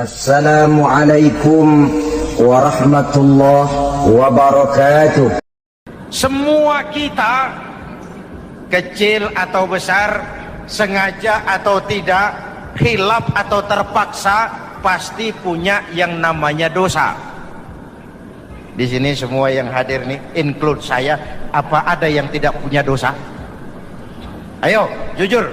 Assalamualaikum warahmatullahi wabarakatuh. Semua kita, kecil atau besar, sengaja atau tidak, khilaf atau terpaksa, pasti punya yang namanya dosa. Di sini semua yang hadir nih, include saya, apa ada yang tidak punya dosa? Ayo, jujur.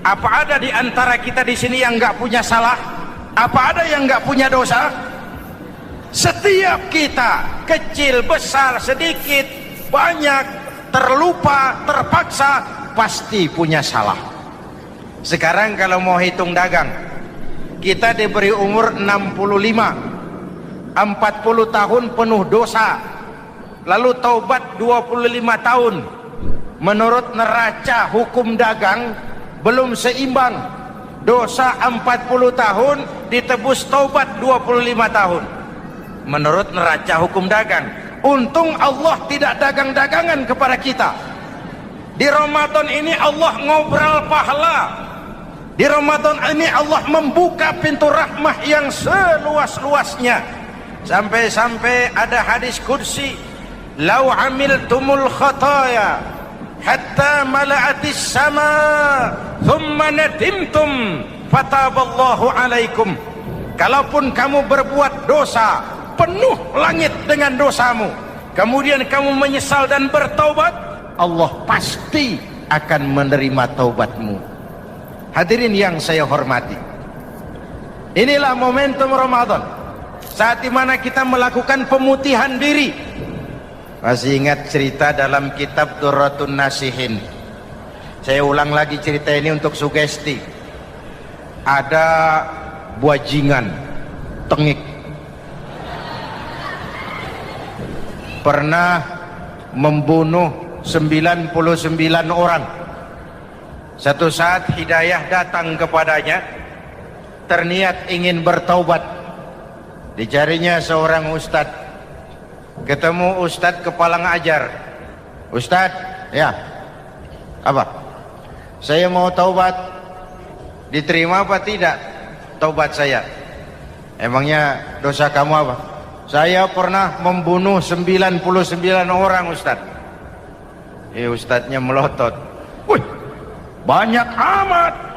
Apa ada di antara kita di sini yang nggak punya salah? Apa ada yang nggak punya dosa? Setiap kita, kecil, besar, sedikit, banyak, terlupa, terpaksa, pasti punya salah. Sekarang kalau mau hitung dagang, kita diberi umur 65, 40 tahun penuh dosa, lalu taubat 25 tahun. Menurut neraca hukum dagang belum seimbang. Dosa 40 tahun ditebus taubat 25 tahun menurut neraca hukum dagang. Untung Allah tidak dagang-dagangan kepada kita. Di Ramadan ini Allah ngobrol pahala. Di Ramadan ini Allah membuka pintu rahmah yang seluas-luasnya. Sampai-sampai ada hadis qudsi, "Lau amiltumul khataya hatta mala'atis sama thumma nadimtum fataballahu alaikum." Kalaupun kamu berbuat dosa, penuh langit dengan dosamu, kemudian kamu menyesal dan bertaubat, Allah pasti akan menerima taubatmu. Hadirin yang saya hormati, inilah momentum Ramadan, saat dimana kita melakukan pemutihan diri. Masih ingat cerita dalam kitab Durratun Nasihin? Saya ulang lagi cerita ini untuk sugesti. Ada buajingan tengik pernah membunuh 99 orang. Satu saat hidayah datang kepadanya, terniat ingin bertaubat. Dicarinya seorang ustadz. Ketemu ustadz kepala ngajar. Ustadz, ya, apa? Saya mau taubat. Diterima apa tidak taubat saya? Emangnya dosa kamu apa? Saya pernah membunuh 99 orang, ustadz. Ustadznya melotot. Wih, banyak amat.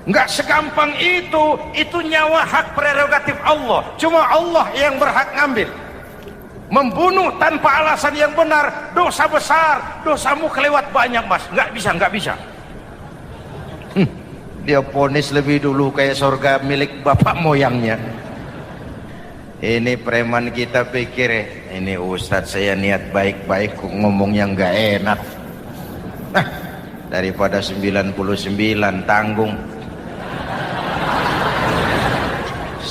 Enggak segampang itu nyawa hak prerogatif Allah. Cuma Allah yang berhak ngambil. Membunuh tanpa alasan yang benar, dosa besar. Dosamu kelewat banyak, mas. Enggak bisa. Dia vonis lebih dulu kayak surga milik bapak moyangnya. Ini preman kita pikir, ini ustadz saya niat baik-baik ngomongnya enggak enak. Daripada 99 tanggung.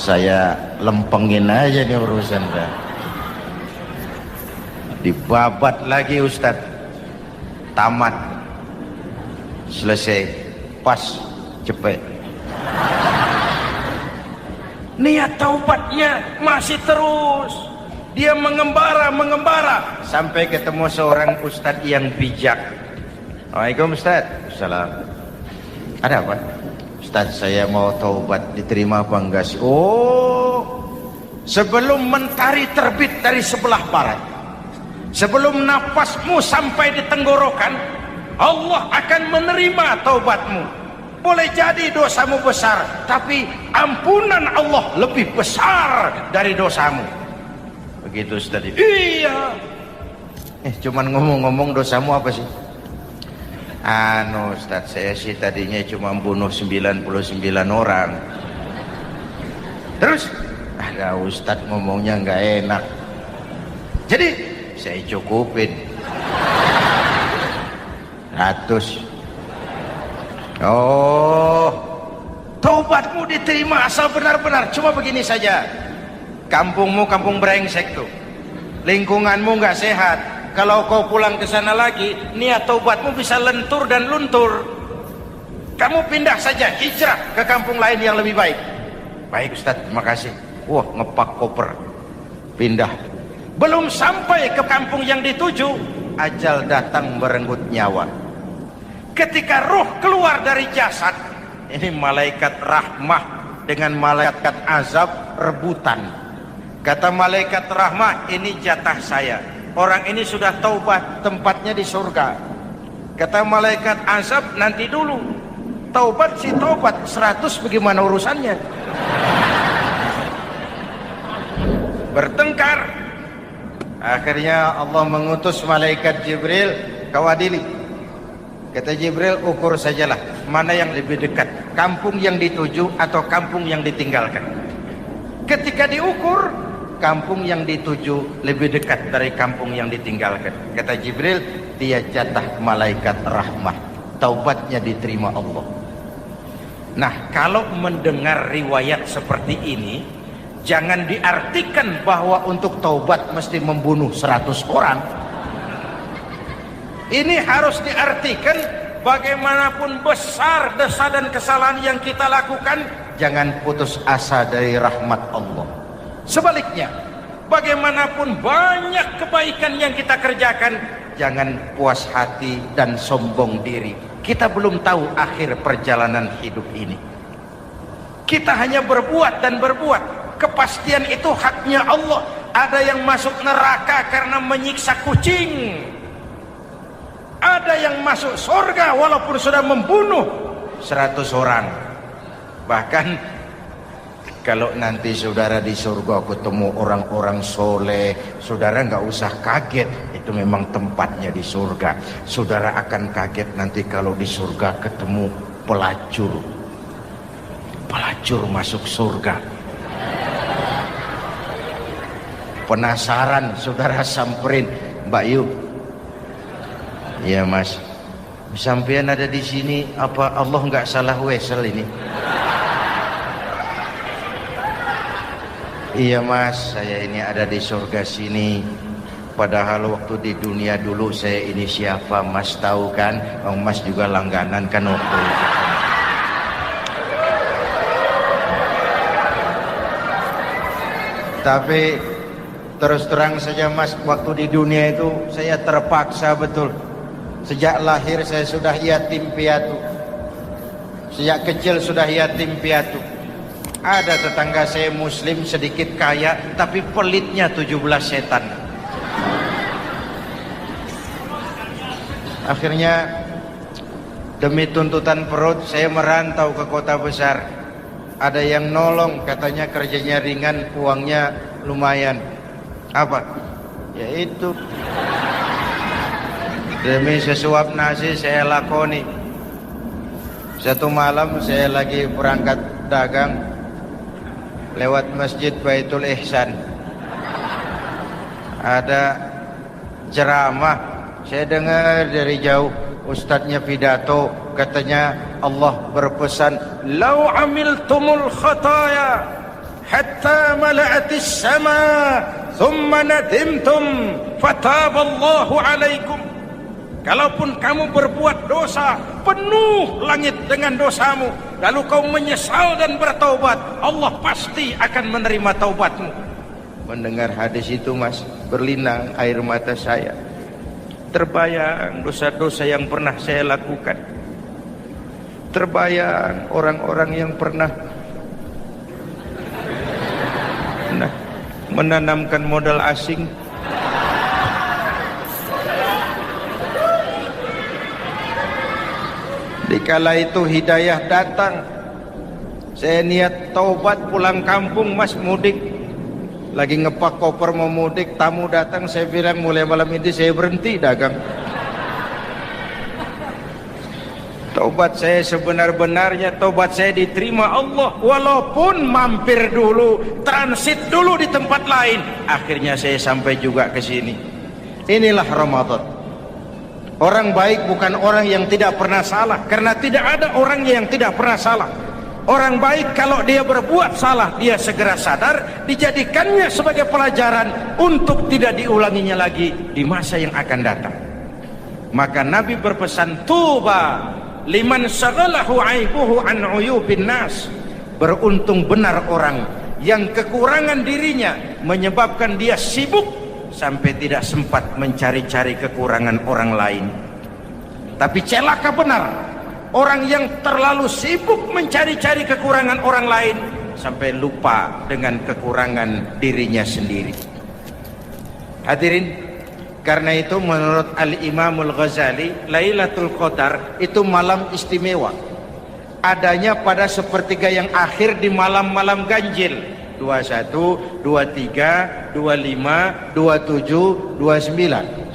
Saya lempengin aja nih urusan dah. Dibabat lagi ustadz. Tamat. Selesai. Pas. Cepet. Niat taubatnya masih terus. Dia mengembara sampai ketemu seorang ustadz yang bijak. Waalaikumsalam ustadz. Salam. Ada apa? Ustadz, saya mau taubat, diterima apa enggak sih? Oh, sebelum mentari terbit dari sebelah barat, sebelum napasmu sampai di tenggorokan, Allah akan menerima taubatmu. Boleh jadi dosamu besar, tapi ampunan Allah lebih besar dari dosamu. Begitu Ustadz. Iya. Cuman ngomong-ngomong dosamu apa sih? Ustadz, saya sih tadinya cuma bunuh 99 orang. Terus ada ustadz ngomongnya nggak enak, jadi saya cukupin 100. Oh, taubatmu diterima asal benar-benar. Cuma begini saja, kampungmu kampung brengsek tuh, lingkunganmu nggak sehat. Kalau kau pulang ke sana lagi, niat taubatmu bisa lentur dan luntur. Kamu pindah saja, hijrah ke kampung lain yang lebih baik. Baik Ustadz, terima kasih. Wah, ngepak koper, pindah. Belum sampai ke kampung yang dituju, ajal datang merenggut nyawa. Ketika ruh keluar dari jasad, ini malaikat rahmah dengan malaikat azab rebutan. Kata malaikat rahmah, ini jatah saya. Orang ini sudah taubat, tempatnya di surga. Kata malaikat azab, nanti dulu. Taubat si taubat, 100 bagaimana urusannya? Bertengkar. Akhirnya Allah mengutus malaikat Jibril, kau adili. Kata Jibril, ukur sajalah mana yang lebih dekat, kampung yang dituju atau kampung yang ditinggalkan. Ketika diukur, kampung yang dituju lebih dekat dari kampung yang ditinggalkan. Kata Jibril, dia jatah malaikat rahmah, taubatnya diterima Allah. Nah, kalau mendengar riwayat seperti ini, jangan diartikan bahwa untuk taubat mesti membunuh 100 orang. Ini harus diartikan bagaimanapun besar dosa dan kesalahan yang kita lakukan, jangan putus asa dari rahmat Allah. Sebaliknya, bagaimanapun banyak kebaikan yang kita kerjakan, jangan puas hati dan sombong diri. Kita belum tahu akhir perjalanan hidup ini. Kita hanya berbuat dan berbuat. Kepastian itu haknya Allah. Ada yang masuk neraka karena menyiksa kucing. Ada yang masuk surga walaupun sudah membunuh 100 orang. Bahkan kalau nanti saudara di surga ketemu orang-orang soleh, saudara nggak usah kaget, itu memang tempatnya di surga. Saudara akan kaget nanti kalau di surga ketemu pelacur. Pelacur masuk surga. Penasaran, saudara samperin, Mbak Yu. Iya Mas, sampean ada di sini, apa Allah nggak salah wesel ini? Iya Mas, saya ini ada di surga sini. Padahal waktu di dunia dulu saya ini siapa Mas tahu kan? Mas juga langganan kan waktu itu. Tapi terus terang saja Mas, waktu di dunia itu saya terpaksa betul. Sejak lahir saya sudah yatim piatu. Sejak kecil sudah yatim piatu. Ada tetangga saya muslim sedikit kaya, tapi pelitnya 17 setan. Akhirnya demi tuntutan perut saya merantau ke kota besar. Ada yang nolong, katanya kerjanya ringan, uangnya lumayan. Apa? Yaitu demi sesuap nasi saya lakoni. Satu malam saya lagi berangkat dagang, lewat masjid Baitul Ihsan, ada ceramah. Saya dengar dari jauh, ustadznya pidato, katanya Allah berpesan, "Lau amiltumul khataya hatta mala'atis sama, thumma nadimtum, fataballahu alaikum." Kalaupun kamu berbuat dosa, penuh langit dengan dosamu, lalu kau menyesal dan bertaubat, Allah pasti akan menerima taubatmu. Mendengar hadis itu Mas, berlinang air mata saya. Terbayang dosa-dosa yang pernah saya lakukan. Terbayang orang-orang yang pernah menanamkan modal asing. Dikala itu hidayah datang, saya niat taubat pulang kampung Mas, mudik. Lagi ngepak koper mau mudik, tamu datang, saya bilang mulai malam ini saya berhenti dagang. Taubat saya sebenar-benarnya, taubat saya diterima Allah, walaupun mampir dulu, transit dulu di tempat lain. Akhirnya saya sampai juga ke sini. Inilah Ramadan. Orang baik bukan orang yang tidak pernah salah, karena tidak ada orang yang tidak pernah salah. Orang baik kalau dia berbuat salah, dia segera sadar, dijadikannya sebagai pelajaran untuk tidak diulanginya lagi di masa yang akan datang. Maka Nabi berpesan, tuba liman syaghalahu aibuhu an uyubin nas. Beruntung benar orang yang kekurangan dirinya menyebabkan dia sibuk sampai tidak sempat mencari-cari kekurangan orang lain. Tapi celaka benar orang yang terlalu sibuk mencari-cari kekurangan orang lain, sampai lupa dengan kekurangan dirinya sendiri. Hadirin, karena itu menurut Al-Imamul Ghazali, Lailatul Qadar itu malam istimewa. Adanya pada sepertiga yang akhir di malam-malam ganjil, 21, 23, 25, 27, 29.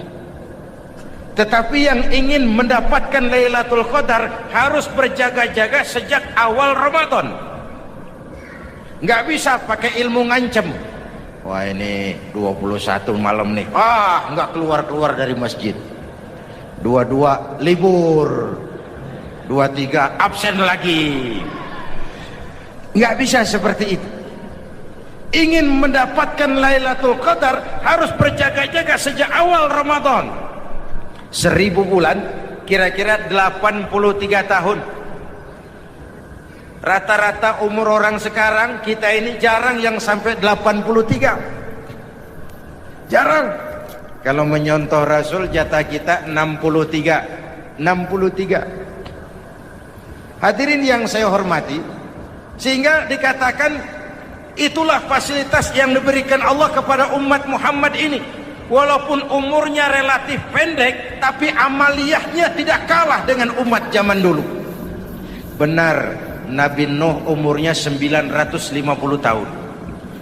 Tetapi yang ingin mendapatkan Lailatul Qadar harus berjaga-jaga sejak awal Ramadan. Nggak bisa pakai ilmu ngancem. Wah, ini 21 malam nih, nggak keluar-keluar dari masjid. 22 libur, 23 absen lagi. Nggak bisa seperti itu. Ingin mendapatkan Lailatul Qadar harus berjaga-jaga sejak awal Ramadan. 1000 bulan kira-kira 83 tahun. Rata-rata umur orang sekarang kita ini jarang yang sampai 83. Jarang. Kalau menyontoh Rasul jatah kita 63. Hadirin yang saya hormati, sehingga dikatakan itulah fasilitas yang diberikan Allah kepada umat Muhammad ini. Walaupun umurnya relatif pendek, tapi amaliyahnya tidak kalah dengan umat zaman dulu. Benar, Nabi Nuh umurnya 950 tahun.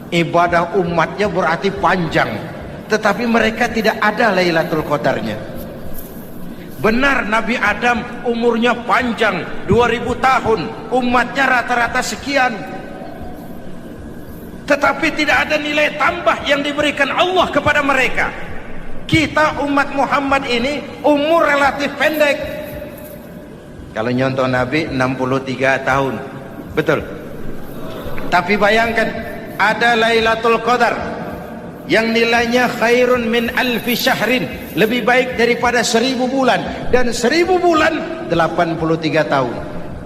Ibadah umatnya berarti panjang, tetapi mereka tidak ada Lailatul Qadarnya. Benar, Nabi Adam umurnya panjang, 2000 tahun, umatnya rata-rata sekian. Tetapi tidak ada nilai tambah yang diberikan Allah kepada mereka. Kita umat Muhammad ini umur relatif pendek. Kalau nyontoh Nabi 63 tahun, betul. Tapi bayangkan, ada Lailatul Qadar yang nilainya khairun min alfi syahrin, lebih baik daripada 1000 bulan. Dan 1000 bulan 83 tahun.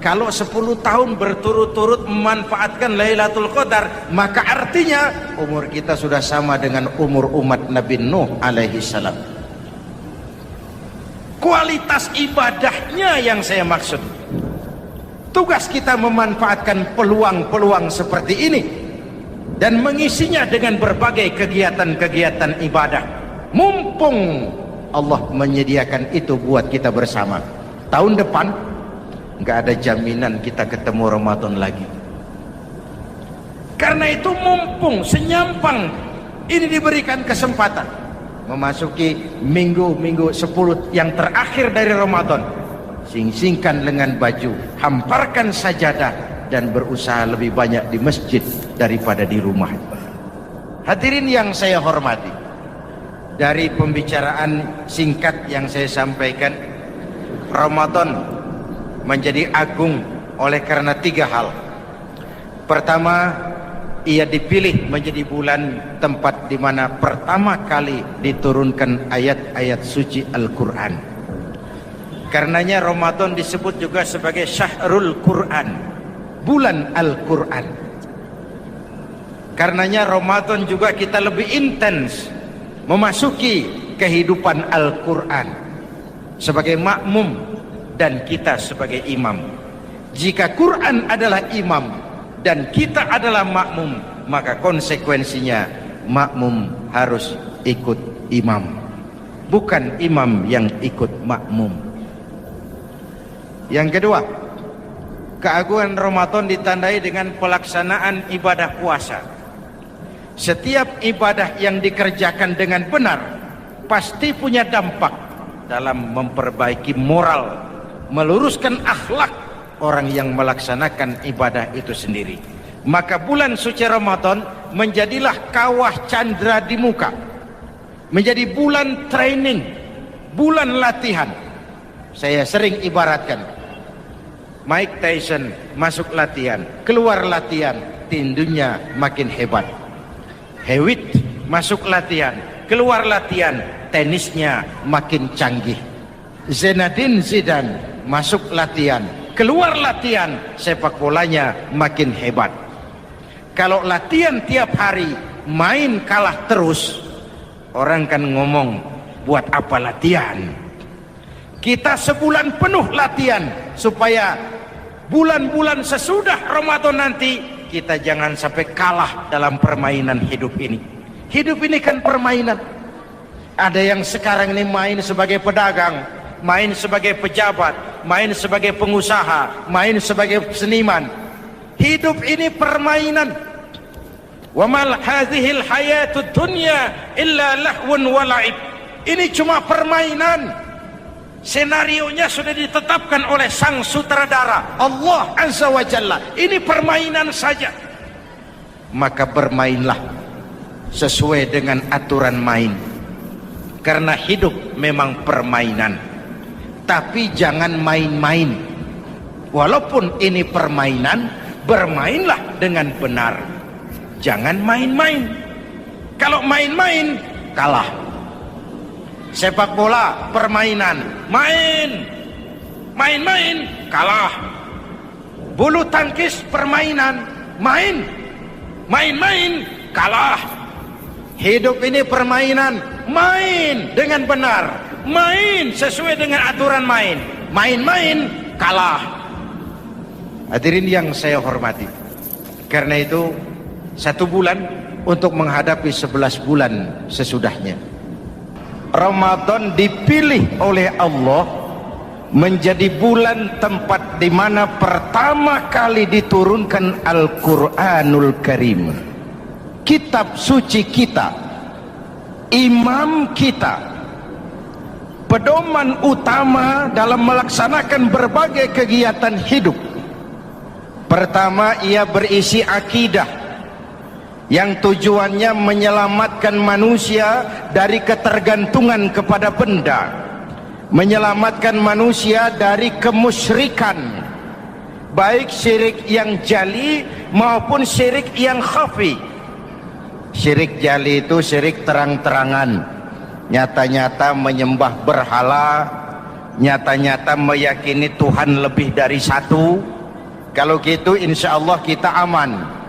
Kalau 10 tahun berturut-turut memanfaatkan Lailatul Qadar, maka artinya umur kita sudah sama dengan umur umat Nabi Nuh alaihi salam. Kualitas ibadahnya yang saya maksud. Tugas kita memanfaatkan peluang-peluang seperti ini dan mengisinya dengan berbagai kegiatan-kegiatan ibadah. Mumpung Allah menyediakan itu buat kita bersama. Tahun depan nggak ada jaminan kita ketemu Ramadan lagi. Karena itu mumpung senyampang ini diberikan kesempatan memasuki minggu-minggu 10 yang terakhir dari Ramadan, sing-singkan lengan baju, hamparkan sajadah, dan berusaha lebih banyak di masjid daripada di rumah. Hadirin yang saya hormati, dari pembicaraan singkat yang saya sampaikan, Ramadan menjadi agung oleh karena 3 hal. Pertama, ia dipilih menjadi bulan tempat di mana pertama kali diturunkan ayat-ayat suci Al-Quran. Karenanya Ramadan disebut juga sebagai Syahrul Quran, bulan Al-Quran. Karenanya Ramadan juga kita lebih intens memasuki kehidupan Al-Quran sebagai makmum dan kita sebagai imam. Jika Quran adalah imam dan kita adalah makmum, maka konsekuensinya makmum harus ikut imam, bukan imam yang ikut makmum. Yang kedua, keagungan Ramadan ditandai dengan pelaksanaan ibadah puasa. Setiap ibadah yang dikerjakan dengan benar pasti punya dampak dalam memperbaiki moral, meluruskan akhlak orang yang melaksanakan ibadah itu sendiri. Maka bulan suci Ramadan menjadilah kawah candra di muka, menjadi bulan training, bulan latihan. Saya sering ibaratkan, Mike Tyson masuk latihan, keluar latihan, tindunya makin hebat. Hewitt masuk latihan, keluar latihan, tenisnya makin canggih. Zinedine Zidane masuk latihan, keluar latihan, sepak bolanya makin hebat. Kalau latihan tiap hari, main kalah terus, orang kan ngomong, buat apa latihan? Kita sebulan penuh latihan supaya bulan-bulan sesudah Ramadan nanti kita jangan sampai kalah dalam permainan hidup ini. Hidup ini kan permainan. Ada yang sekarang ini main sebagai pedagang, main sebagai pejabat, main sebagai pengusaha, main sebagai seniman. Hidup ini permainan. Wa mal hadhil hayatud dunya illa lahwun wa la'ib. Ini cuma permainan. Senarionya sudah ditetapkan oleh sang sutradara Allah Azza wa Jalla. Ini permainan saja. Maka bermainlah sesuai dengan aturan main. Karena hidup memang permainan. Tapi jangan main-main. Walaupun ini permainan, bermainlah dengan benar. Jangan main-main. Kalau main-main, kalah. Sepak bola permainan, main-main kalah. Bulu tangkis permainan, main-main kalah. Hidup ini permainan, main dengan benar, main sesuai dengan aturan main, main-main kalah. Hadirin yang saya hormati, karena itu 1 bulan untuk menghadapi 11 bulan sesudahnya. Ramadan dipilih oleh Allah menjadi bulan tempat di mana pertama kali diturunkan Al-Quranul Karim, kitab suci kita, imam kita, pedoman utama dalam melaksanakan berbagai kegiatan hidup. Pertama, ia berisi akidah yang tujuannya menyelamatkan manusia dari ketergantungan kepada benda, menyelamatkan manusia dari kemusyrikan, baik syirik yang jali maupun syirik yang khafi. Syirik jali itu syirik terang-terangan, nyata-nyata menyembah berhala, nyata-nyata meyakini Tuhan lebih dari satu. Kalau gitu insya Allah kita aman.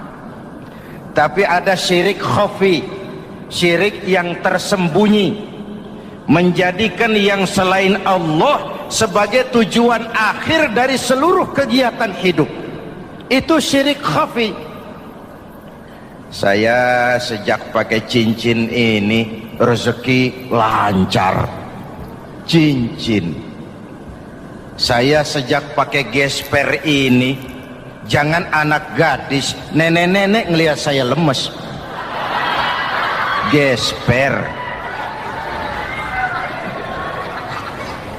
Tapi ada syirik khafi, syirik yang tersembunyi, menjadikan yang selain Allah sebagai tujuan akhir dari seluruh kegiatan hidup. Itu syirik khafi. Saya sejak pakai cincin ini rezeki lancar. Cincin. Saya sejak pakai gesper ini, jangan anak gadis, nenek-nenek ngelihat saya lemes. Gesper.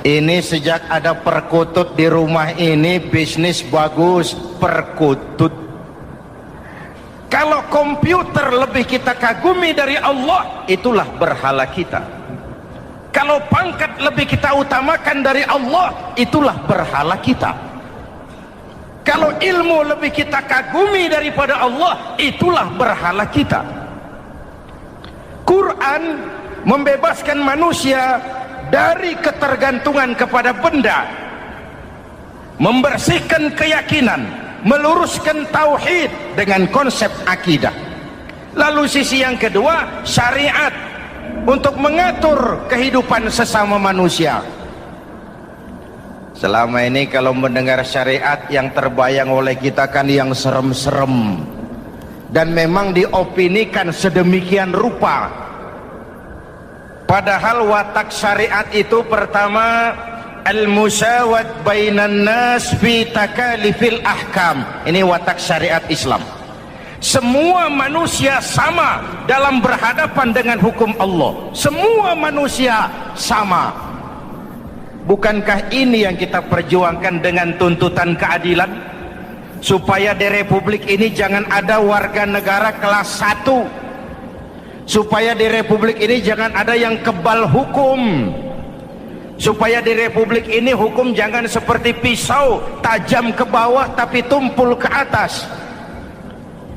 Ini sejak ada perkutut di rumah ini, bisnis bagus, perkutut. Kalau komputer lebih kita kagumi dari Allah, itulah berhala kita. Kalau pangkat lebih kita utamakan dari Allah, itulah berhala kita. Kalau ilmu lebih kita kagumi daripada Allah, itulah berhala kita. Quran membebaskan manusia dari ketergantungan kepada benda, membersihkan keyakinan, meluruskan tauhid dengan konsep akidah. Lalu sisi yang kedua, syariat untuk mengatur kehidupan sesama manusia. Selama ini kalau mendengar syariat yang terbayang oleh kita kan yang serem-serem, dan memang diopinikan sedemikian rupa. Padahal watak syariat itu pertama, al-musawat bainan nas fi takalifil ahkam. Ini watak syariat Islam. Semua manusia sama dalam berhadapan dengan hukum Allah. Semua manusia sama. Bukankah ini yang kita perjuangkan dengan tuntutan keadilan? Supaya di Republik ini jangan ada warga negara kelas 1. Supaya di Republik ini jangan ada yang kebal hukum. Supaya di Republik ini hukum jangan seperti pisau, tajam ke bawah tapi tumpul ke atas.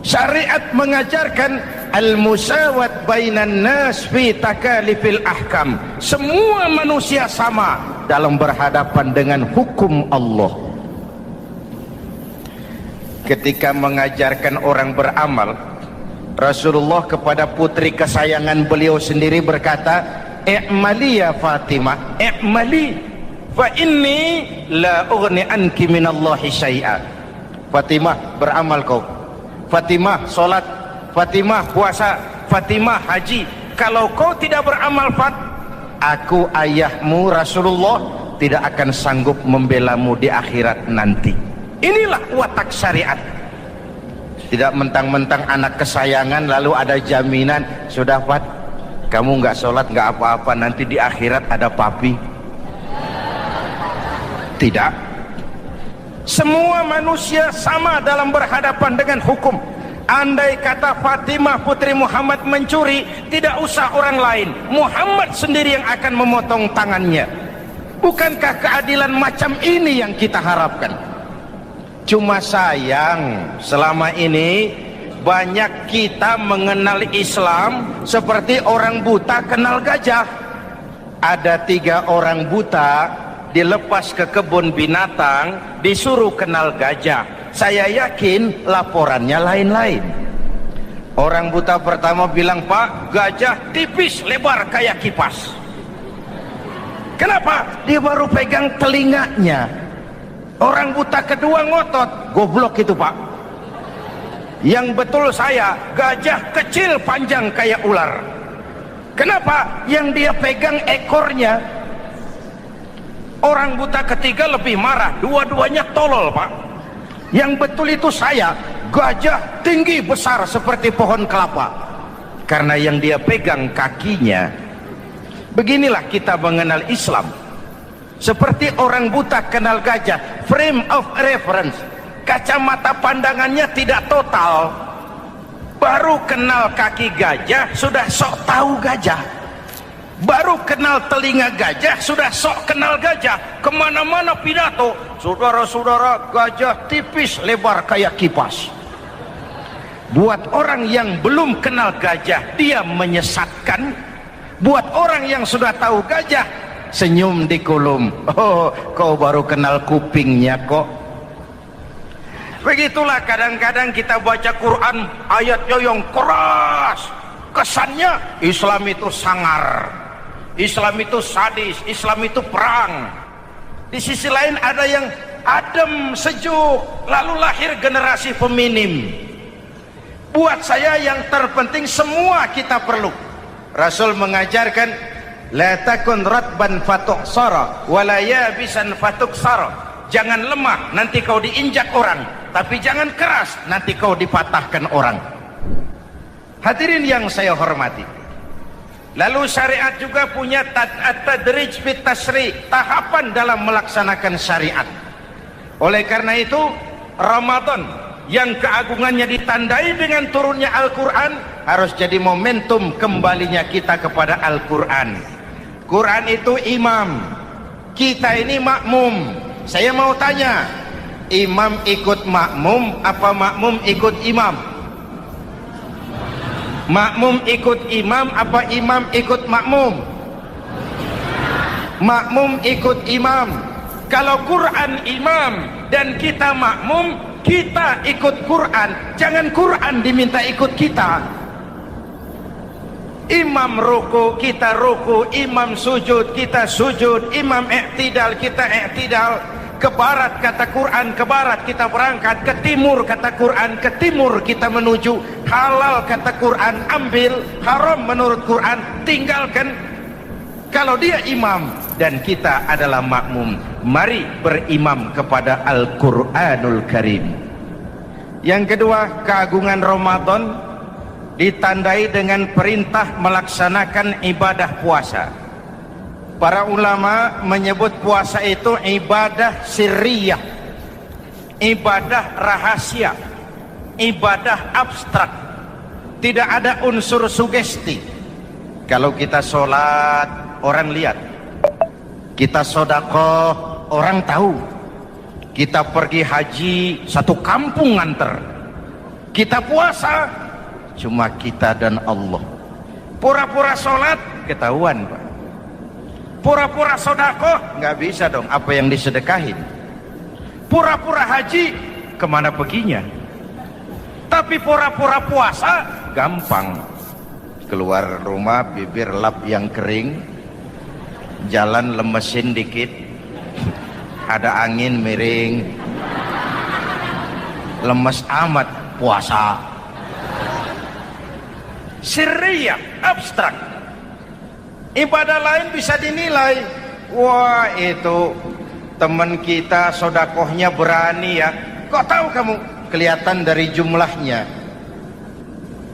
Syariat mengajarkan al-musawat bainan nas fi takalifil ahkam. Semua manusia sama dalam berhadapan dengan hukum Allah. Ketika mengajarkan orang beramal, Rasulullah kepada putri kesayangan beliau sendiri berkata, "I'mali ya Fatimah, i'mali fa inni la ughni anki minallahi syai'a." Fatimah, beramal kau. Fatimah sholat, Fatimah puasa, Fatimah haji. Kalau kau tidak beramal aku ayahmu Rasulullah tidak akan sanggup membelamu di akhirat nanti. Inilah watak syariat. Tidak mentang-mentang anak kesayangan lalu ada jaminan, sudah Fat, kamu nggak sholat nggak apa-apa, nanti di akhirat ada papi. Tidak. Semua manusia sama dalam berhadapan dengan hukum. Andai kata Fatimah putri Muhammad mencuri, tidak usah orang lain, Muhammad sendiri yang akan memotong tangannya. Bukankah keadilan macam ini yang kita harapkan? Cuma sayang, selama ini banyak kita mengenal Islam seperti orang buta kenal gajah. Ada 3 orang buta dilepas ke kebun binatang, disuruh kenal gajah. Saya yakin laporannya lain-lain. Orang buta pertama bilang, Pak, gajah tipis lebar kayak kipas. Kenapa? Dia baru pegang telinganya. Orang buta kedua ngotot, goblok itu Pak. Yang betul saya, gajah kecil panjang kayak ular. Kenapa? Yang dia pegang ekornya. Orang buta ketiga lebih marah, dua-duanya tolol Pak. Yang betul itu saya, gajah tinggi besar seperti pohon kelapa, karena yang dia pegang kakinya. Beginilah kita mengenal Islam, seperti orang buta kenal gajah. Frame of reference, kacamata pandangannya tidak total. Baru kenal kaki gajah sudah sok tahu gajah. Baru kenal telinga gajah sudah sok kenal gajah. Kemana-mana pidato, saudara-saudara, gajah tipis lebar kayak kipas. Buat orang yang belum kenal gajah, dia menyesatkan. Buat orang yang sudah tahu gajah, senyum di kulum. Oh, kau baru kenal kupingnya kok. Begitulah kadang-kadang kita baca Quran, ayatnya yang keras. Kesannya Islam itu sangar, Islam itu sadis, Islam itu perang. Di sisi lain ada yang adem, sejuk, lalu lahir generasi feminim. Buat saya yang terpenting semua kita perlu. Rasul mengajarkan, la takun ratban fatuksara wala yabisan fatuksara. Jangan lemah, nanti kau diinjak orang, tapi jangan keras, nanti kau dipatahkan orang. Hadirin yang saya hormati, lalu syariat juga punya at-tadrij fit tasri', tahapan dalam melaksanakan syariat. Oleh karena itu, Ramadan yang keagungannya ditandai dengan turunnya Al-Quran harus jadi momentum kembalinya kita kepada Al-Quran. Quran itu imam, kita ini makmum. Saya mau tanya, imam ikut makmum apa makmum ikut imam? Makmum ikut imam apa imam ikut makmum? Makmum ikut imam. Kalau Quran imam dan kita makmum, kita ikut Quran, jangan Quran diminta ikut kita. Imam ruku, kita ruku. Imam sujud, kita sujud. Imam i'tidal, kita i'tidal. Ke barat kata Quran, ke barat kita berangkat. Ke timur kata Quran, ke timur kita menuju. Halal kata Quran, ambil. Haram menurut Quran, tinggalkan. Kalau dia imam dan kita adalah makmum, mari berimam kepada Al-Quranul Karim. Yang kedua, keagungan Ramadan ditandai dengan perintah melaksanakan ibadah puasa. Para ulama menyebut puasa itu ibadah sirriyah, ibadah rahasia, ibadah abstrak. Tidak ada unsur sugesti. Kalau kita sholat, orang lihat. Kita sedekah, orang tahu. Kita pergi haji, satu kampung nganter. Kita puasa, cuma kita dan Allah. Pura-pura sholat, ketahuan Pak. Pura-pura sedekah, nggak bisa dong, apa yang disedekahin. Pura-pura haji, kemana perginya? Tapi pura-pura puasa, gampang. Keluar rumah, bibir lap yang kering, jalan lemesin dikit, ada angin miring, lemes amat. puasa. Sirriyah, abstrak. Ibadah lain bisa dinilai, wah itu teman kita sodakohnya berani ya. Kok tahu kamu? Kelihatan dari jumlahnya.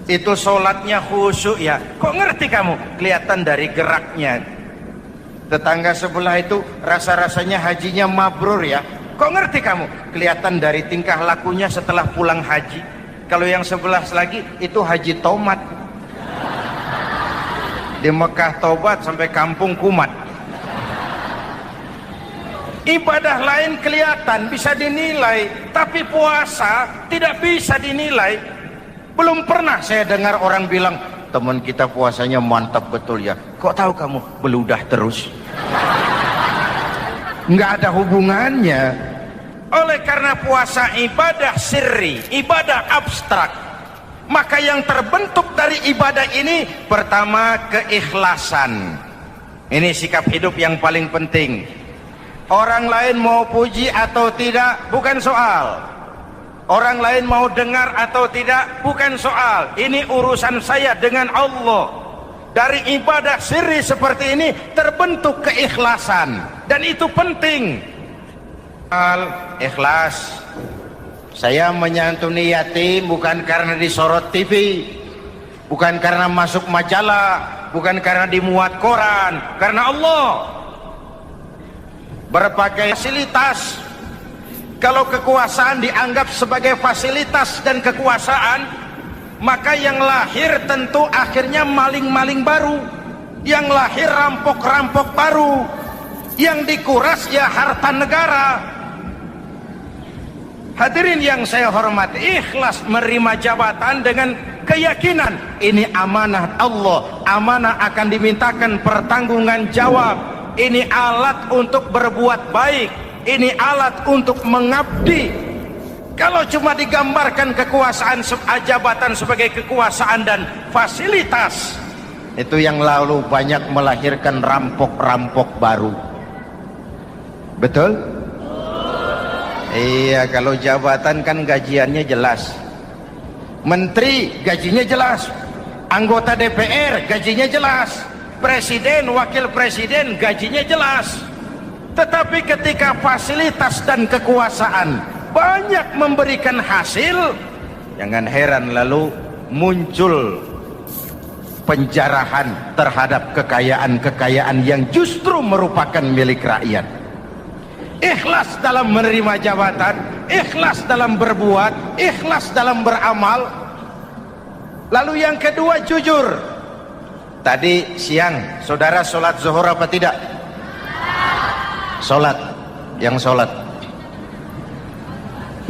Itu sholatnya khusyuk ya. Kok ngerti kamu? Kelihatan dari geraknya. Tetangga sebelah itu rasa-rasanya hajinya mabrur ya. Kok ngerti kamu? Kelihatan dari tingkah lakunya setelah pulang haji. Kalau yang sebelah lagi itu haji tomat. Di Mekah tobat sampai kampung kumat. Ibadah lain kelihatan bisa dinilai, tapi puasa tidak bisa dinilai. Belum pernah saya dengar orang bilang, teman kita puasanya mantap betul ya. Kok tahu kamu? Beludah terus. Nggak ada hubungannya. Oleh karena puasa ibadah sirri, ibadah abstrak, maka yang terbentuk dari ibadah ini pertama keikhlasan. Ini sikap hidup yang paling penting. Orang lain mau puji atau tidak bukan soal. Orang lain mau dengar atau tidak bukan soal. Ini urusan saya dengan Allah. Dari ibadah sirri seperti ini terbentuk keikhlasan, dan itu penting. Ikhlas. Saya menyantuni yatim bukan karena disorot TV, bukan karena masuk majalah, bukan karena dimuat koran, karena Allah. Berbagai fasilitas. Kalau kekuasaan dianggap sebagai fasilitas dan kekuasaan, maka yang lahir tentu akhirnya maling-maling baru, yang lahir rampok-rampok baru, yang dikuras ya harta negara. Hadirin yang saya hormati, ikhlas menerima jabatan dengan keyakinan ini amanah Allah, amanah akan dimintakan pertanggungan jawab. Ini alat untuk berbuat baik, ini alat untuk mengabdi. Kalau cuma digambarkan kekuasaan jabatan sebagai kekuasaan dan fasilitas, itu yang lalu banyak melahirkan rampok-rampok baru. Betul? Iya, kalau jabatan kan gajiannya jelas. Menteri gajinya jelas, anggota DPR gajinya jelas, presiden, wakil presiden gajinya jelas. Tetapi ketika fasilitas dan kekuasaan banyak memberikan hasil, jangan heran lalu muncul penjarahan terhadap kekayaan-kekayaan yang justru merupakan milik rakyat. Ikhlas dalam menerima jabatan, ikhlas dalam berbuat, ikhlas dalam beramal. Lalu yang kedua, jujur. Tadi siang saudara sholat zuhur apa tidak? Sholat. Yang sholat?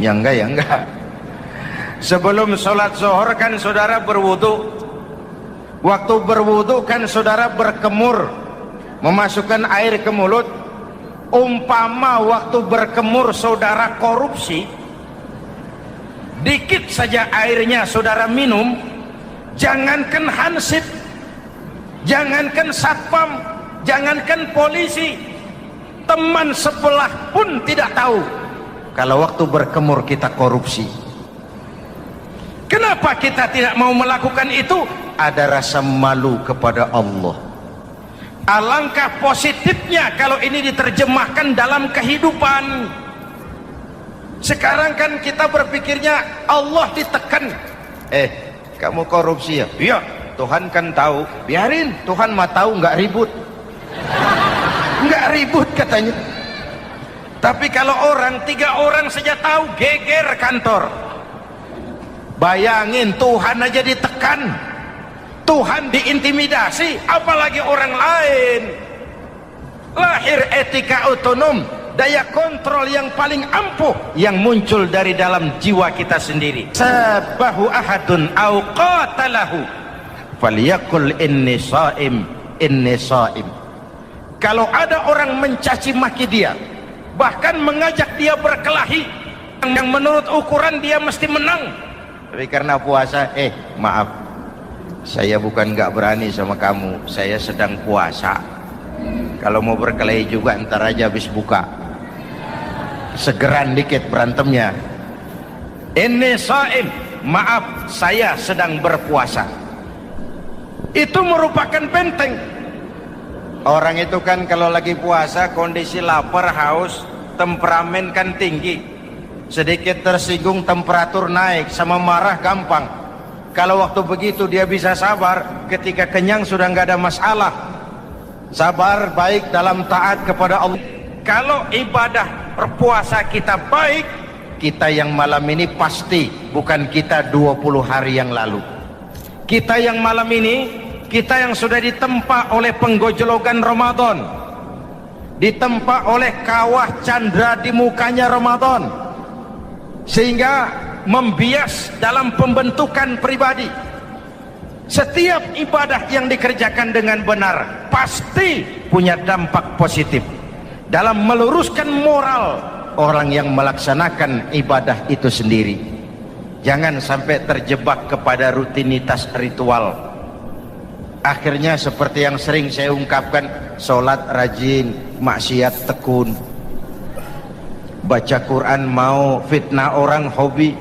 Yang enggak, ya enggak. Sebelum sholat zuhur kan saudara berwudu. Waktu berwudu kan saudara berkemur, memasukkan air ke mulut. Umpama waktu berkemur saudara korupsi, dikit saja airnya saudara minum, jangankan hansip, jangankan satpam, jangankan polisi, teman sebelah pun tidak tahu kalau waktu berkemur kita korupsi. Kenapa kita tidak mau melakukan itu? Ada rasa malu kepada Allah. Alangkah positifnya kalau ini diterjemahkan dalam kehidupan. Sekarang kan kita berpikirnya Allah ditekan. Kamu korupsi ya? Iya, Tuhan kan tahu. Biarin, Tuhan mah tahu, nggak ribut. Nggak ribut katanya. Tapi kalau orang, 3 orang saja tahu, geger kantor. Bayangin, Tuhan aja ditekan, Tuhan diintimidasi, apalagi orang lain. Lahir etika otonom, daya kontrol yang paling ampuh yang muncul dari dalam jiwa kita sendiri. Sabahu ahadun au qatalahu falyaqul inni shaim, inni shaim. Kalau ada orang mencaci maki dia, bahkan mengajak dia berkelahi yang menurut ukuran dia mesti menang, tapi karena puasa, maaf, saya bukan nggak berani sama kamu, saya sedang puasa. Kalau mau berkelahi juga ntar aja habis buka, segeran dikit berantemnya. Ini shaim, maaf saya sedang berpuasa. Itu merupakan benteng. Orang itu kan kalau lagi puasa kondisi lapar, haus, temperamen kan tinggi. Sedikit tersinggung temperatur naik, sama marah gampang. Kalau waktu begitu dia bisa sabar, ketika kenyang sudah nggak ada masalah. Sabar baik dalam taat kepada Allah. Kalau ibadah berpuasa kita baik, kita yang malam ini pasti bukan kita 20 hari yang lalu. Kita yang malam ini, kita yang sudah ditempa oleh penggojologan Ramadan, ditempa oleh kawah candra di mukanya Ramadan, sehingga membias dalam pembentukan pribadi. Setiap ibadah yang dikerjakan dengan benar pasti punya dampak positif dalam meluruskan moral orang yang melaksanakan ibadah itu sendiri. Jangan sampai terjebak kepada rutinitas ritual. Akhirnya seperti yang sering saya ungkapkan, sholat rajin, maksiat tekun, baca Quran mau, fitnah orang hobi,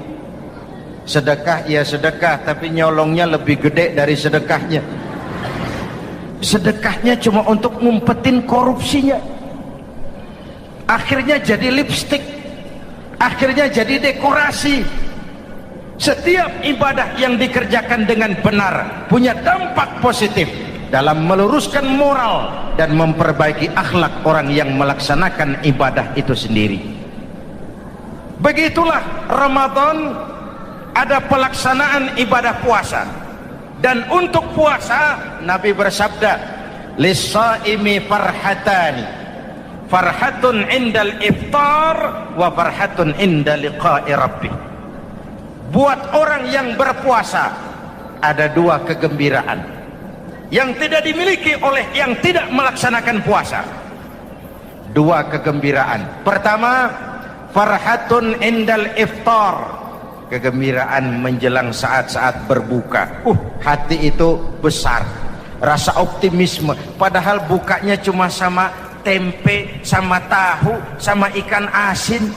sedekah ya sedekah tapi nyolongnya lebih gede dari sedekahnya. Sedekahnya cuma untuk ngumpetin korupsinya. Akhirnya jadi lipstik, akhirnya jadi dekorasi. Setiap ibadah yang dikerjakan dengan benar punya dampak positif dalam meluruskan moral dan memperbaiki akhlak orang yang melaksanakan ibadah itu sendiri. Begitulah Ramadan, ada pelaksanaan ibadah puasa. Dan untuk puasa Nabi bersabda, lis-shaimi farhatani, farhatun indal iftar wa farhatun inda liqa'i rabbih. Buat orang yang berpuasa ada dua kegembiraan yang tidak dimiliki oleh yang tidak melaksanakan puasa. Dua kegembiraan. Pertama, farhatun indal iftar, kegembiraan menjelang saat-saat berbuka. Hati itu besar, rasa optimisme, padahal bukanya cuma sama tempe, sama tahu, sama ikan asin.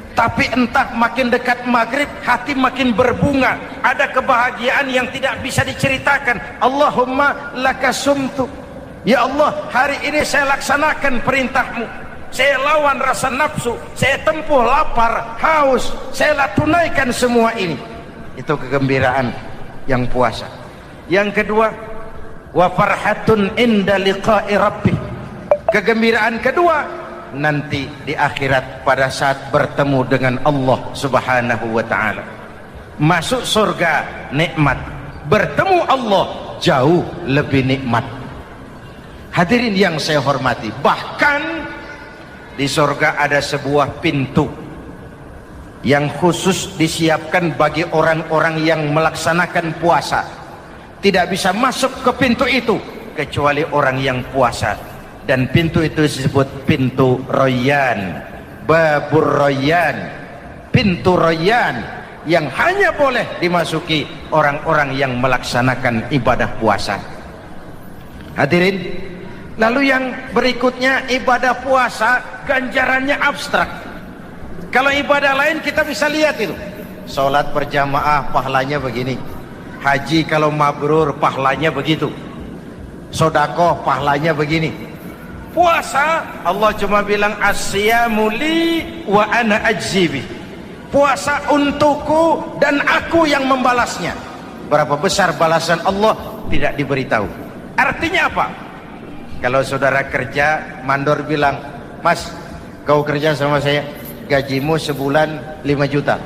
Tapi entah makin dekat maghrib hati makin berbunga, ada kebahagiaan yang tidak bisa diceritakan. Allahumma lakasumtu, ya Allah hari ini saya laksanakan perintahmu, saya lawan rasa nafsu, saya tempuh lapar, haus, saya tunaikan semua ini. Itu kegembiraan yang puasa. Yang kedua, wa farhatun inda liqa'i rabbih, kegembiraan kedua nanti di akhirat pada saat bertemu dengan Allah Subhanahu wa ta'ala. Masuk surga nikmat, bertemu Allah jauh lebih nikmat. Hadirin yang saya hormati, bahkan di surga ada sebuah pintu yang khusus disiapkan bagi orang-orang yang melaksanakan puasa. Tidak bisa masuk ke pintu itu kecuali orang yang puasa. Dan pintu itu disebut pintu Rayyan, Babur Rayyan, pintu Rayyan, yang hanya boleh dimasuki orang-orang yang melaksanakan ibadah puasa. Hadirin, lalu yang berikutnya ibadah puasa ganjarannya abstrak. Kalau ibadah lain kita bisa lihat itu, sholat berjamaah pahalanya begini, haji kalau mabrur pahalanya begitu, sedekah pahalanya begini. Puasa Allah cuma bilang as-siyamu li wa ana ajzibi, puasa untukku dan aku yang membalasnya. Berapa besar balasan Allah tidak diberitahu. Artinya apa? Kalau saudara kerja, mandor bilang, mas kau kerja sama saya, gajimu sebulan 5 juta.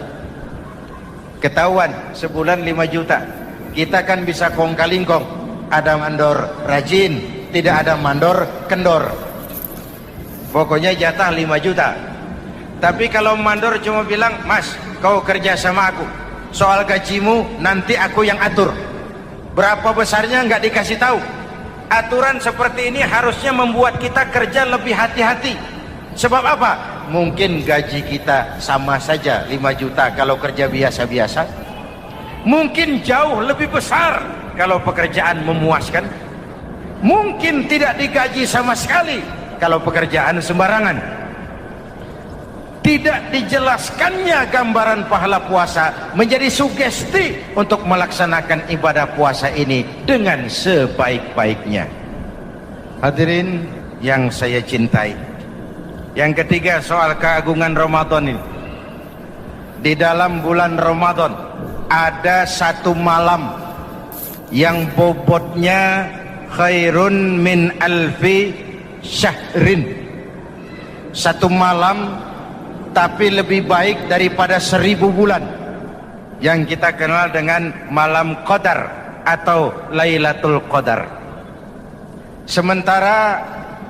Ketahuan sebulan 5 juta, kita kan bisa kong-kalingkong. Ada mandor rajin, tidak ada mandor kendor, pokoknya jatah 5 juta. Tapi kalau mandor cuma bilang, mas kau kerja sama aku, soal gajimu nanti aku yang atur, berapa besarnya nggak dikasih tahu. Aturan seperti ini harusnya membuat kita kerja lebih hati-hati. Sebab apa? Mungkin gaji kita sama saja 5 juta kalau kerja biasa-biasa, mungkin jauh lebih besar kalau pekerjaan memuaskan, mungkin tidak digaji sama sekali kalau pekerjaan sembarangan. tidak dijelaskannya gambaran pahala puasa menjadi sugesti untuk melaksanakan ibadah puasa ini dengan sebaik-baiknya. Hadirin yang saya cintai, yang ketiga soal keagungan Ramadan ini. Di dalam bulan Ramadan ada satu malam yang bobotnya khairun min alfi syahrin. Satu malam tapi lebih baik daripada 1000 bulan, yang kita kenal dengan malam Qadar atau Lailatul Qadar. Sementara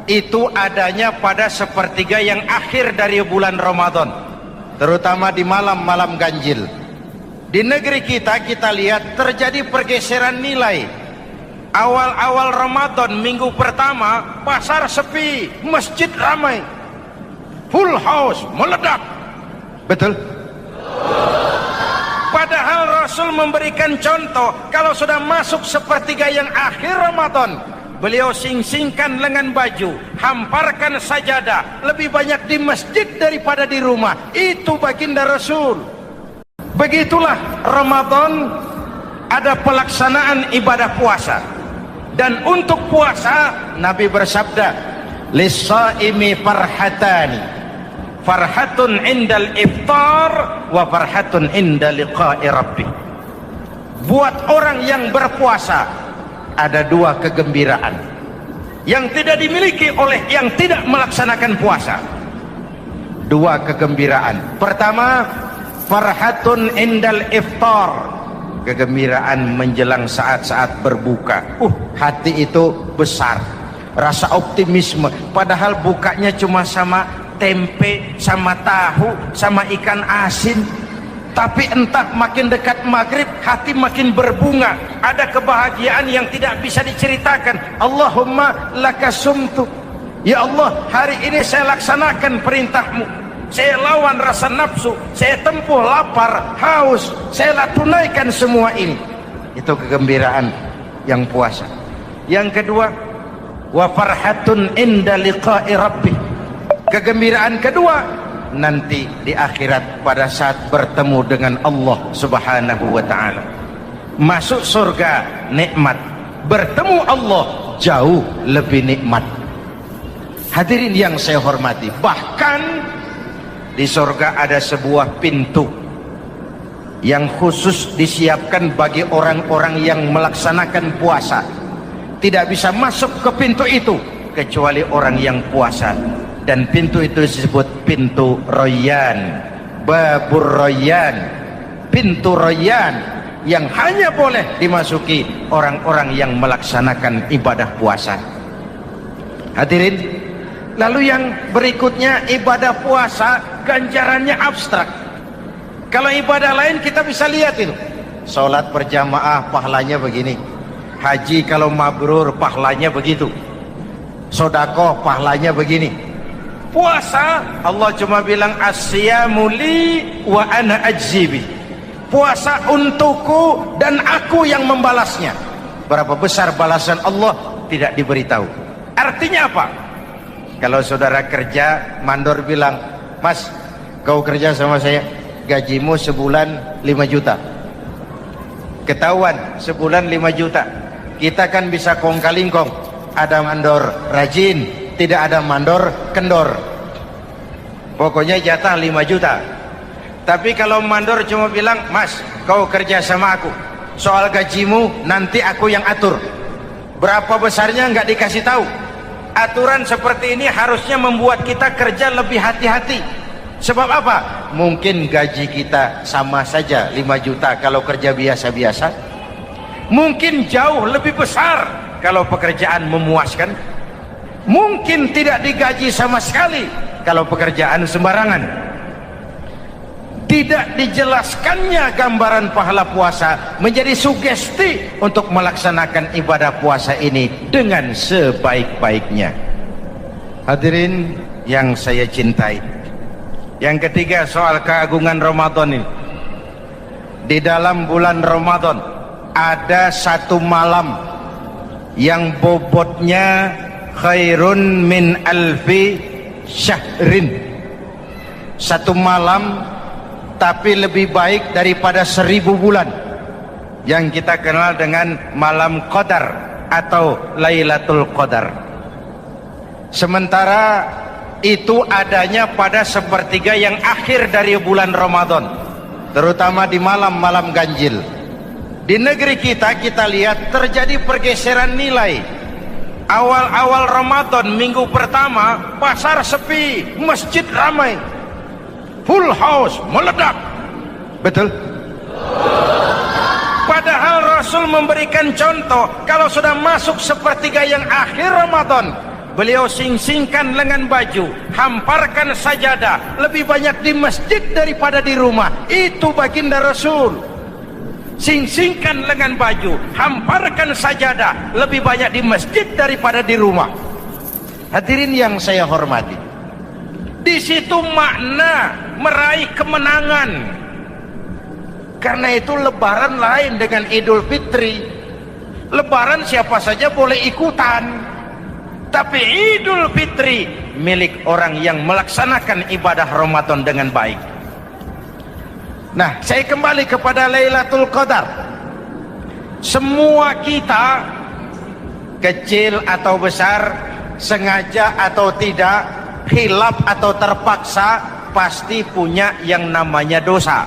itu adanya pada sepertiga yang akhir dari bulan Ramadan, terutama di malam-malam ganjil. Di negeri kita lihat terjadi pergeseran nilai. Awal-awal Ramadan, minggu pertama, pasar sepi, masjid ramai, full house, meledak. Betul? Padahal Rasul memberikan contoh, kalau sudah masuk sepertiga yang akhir Ramadan, beliau sing-singkan lengan baju, hamparkan sajadah, lebih banyak di masjid daripada di rumah. Itu baginda Rasul. Begitulah Ramadan, ada pelaksanaan ibadah puasa. Dan untuk puasa Nabi bersabda, lis-shaimi farhatani, farhatun indal iftar wa farhatun inda liqa'i rabbih. Buat orang yang berpuasa ada dua kegembiraan yang tidak dimiliki oleh yang tidak melaksanakan puasa. Dua kegembiraan. Pertama, farhatun indal iftar, kegembiraan menjelang saat-saat berbuka. Hati itu besar, rasa optimisme, padahal bukanya cuma sama tempe, sama tahu, sama ikan asin. Tapi entah makin dekat maghrib hati makin berbunga, ada kebahagiaan yang tidak bisa diceritakan. Allahumma lakasumtu, ya Allah, hari ini saya laksanakan perintahmu, saya lawan rasa nafsu, saya tempuh lapar, haus, saya tunaikan semua ini. Itu kegembiraan yang puasa. Yang kedua, wa farhatun inda liqa'i rabbih, kegembiraan kedua nanti di akhirat pada saat bertemu dengan Allah Subhanahu wa ta'ala. Masuk surga nikmat, bertemu Allah jauh lebih nikmat. Hadirin yang saya hormati, bahkan di surga ada sebuah pintu yang khusus disiapkan bagi orang-orang yang melaksanakan puasa. Tidak bisa masuk ke pintu itu kecuali orang yang puasa. Dan pintu itu disebut pintu Rayyan, Babur Rayyan, pintu Rayyan, yang hanya boleh dimasuki orang-orang yang melaksanakan ibadah puasa. Hadirin, lalu yang berikutnya, ibadah puasa ganjarannya abstrak. Kalau ibadah lain kita bisa lihat itu, sholat berjamaah pahalanya begini, haji kalau mabrur pahalanya begitu, sedekah pahalanya begini. Puasa Allah cuma bilang as-siyamu li wa ana ajzibi, puasa untukku dan aku yang membalasnya. Berapa besar balasan Allah tidak diberitahu. Artinya apa? Kalau saudara kerja, mandor bilang, Mas, kau kerja sama saya, gajimu sebulan 5 juta. Ketahuan sebulan 5 juta. Kita kan bisa kong-kalingkong, ada mandor rajin, tidak ada mandor kendor. Pokoknya jatah 5 juta. Tapi kalau mandor cuma bilang, Mas, kau kerja sama aku, soal gajimu nanti aku yang atur, berapa besarnya nggak dikasih tahu. Aturan seperti ini harusnya membuat kita kerja lebih hati-hati. Sebab apa? Mungkin gaji kita sama saja 5 juta kalau kerja biasa-biasa, mungkin jauh lebih besar kalau pekerjaan memuaskan, mungkin tidak digaji sama sekali kalau pekerjaan sembarangan. Tidak dijelaskannya gambaran pahala puasa menjadi sugesti untuk melaksanakan ibadah puasa ini dengan sebaik-baiknya. Hadirin yang saya cintai, yang ketiga soal keagungan Ramadan ini. Di dalam bulan Ramadan ada satu malam yang bobotnya khairun min alfi syahrin. satu malam tapi lebih baik daripada 1000 bulan, yang kita kenal dengan malam Qadar atau Lailatul Qadar. Sementara itu adanya pada sepertiga yang akhir dari bulan Ramadan, terutama di malam-malam ganjil. Di negeri kita lihat terjadi pergeseran nilai. Awal-awal Ramadan, minggu pertama, pasar sepi, masjid ramai, full house, meledak. Betul? Padahal Rasul memberikan contoh, kalau sudah masuk sepertiga yang akhir Ramadan, beliau sing-singkan lengan baju, hamparkan sajadah, lebih banyak di masjid daripada di rumah. Itu baginda Rasul. Sing-singkan lengan baju, hamparkan sajadah, lebih banyak di masjid daripada di rumah. Hadirin yang saya hormati, di situ makna meraih kemenangan. Karena itu lebaran lain dengan Idul Fitri. Lebaran siapa saja boleh ikutan, tapi Idul Fitri milik orang yang melaksanakan ibadah Ramadan dengan baik. Nah, saya kembali kepada Lailatul Qadar. Semua kita, kecil atau besar, sengaja atau tidak, khilaf atau terpaksa, pasti punya yang namanya dosa.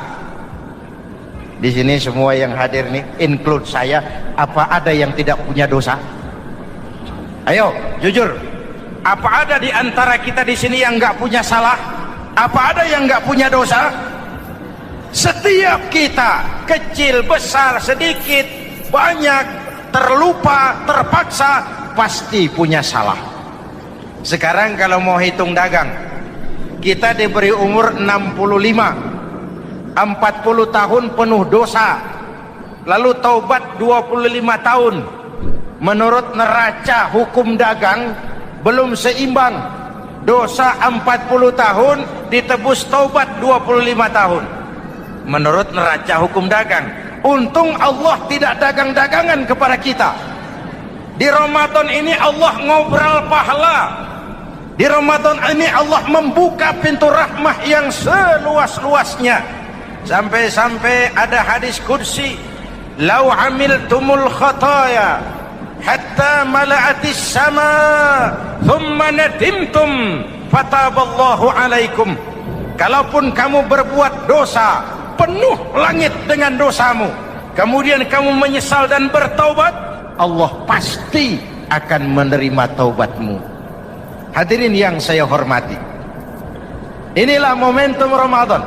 Di sini semua yang hadir nih, include saya, apa ada yang tidak punya dosa? Ayo, jujur. Apa ada di antara kita di sini yang nggak punya salah? Apa ada yang nggak punya dosa? Setiap kita, kecil, besar, sedikit, banyak, terlupa, terpaksa, pasti punya salah. Sekarang kalau mau hitung dagang, kita diberi umur 65, 40 tahun penuh dosa, lalu taubat 25 tahun. Menurut neraca hukum dagang belum seimbang. Dosa 40 tahun ditebus taubat 25 tahun. Menurut neraca hukum dagang. Untung Allah tidak dagang-dagangan kepada kita. Di Ramadan ini Allah ngobrol pahala. Di Ramadan ini Allah membuka pintu rahmah yang seluas-luasnya. Sampai-sampai ada hadis qudsi, "Lau amiltumul khataya hatta mala'atis sama thumma nadimtum fataballahu alaikum." Kalaupun kamu berbuat dosa, penuh langit dengan dosamu, kemudian kamu menyesal dan bertaubat, Allah pasti akan menerima taubatmu. Hadirin yang saya hormati, inilah momentum Ramadan,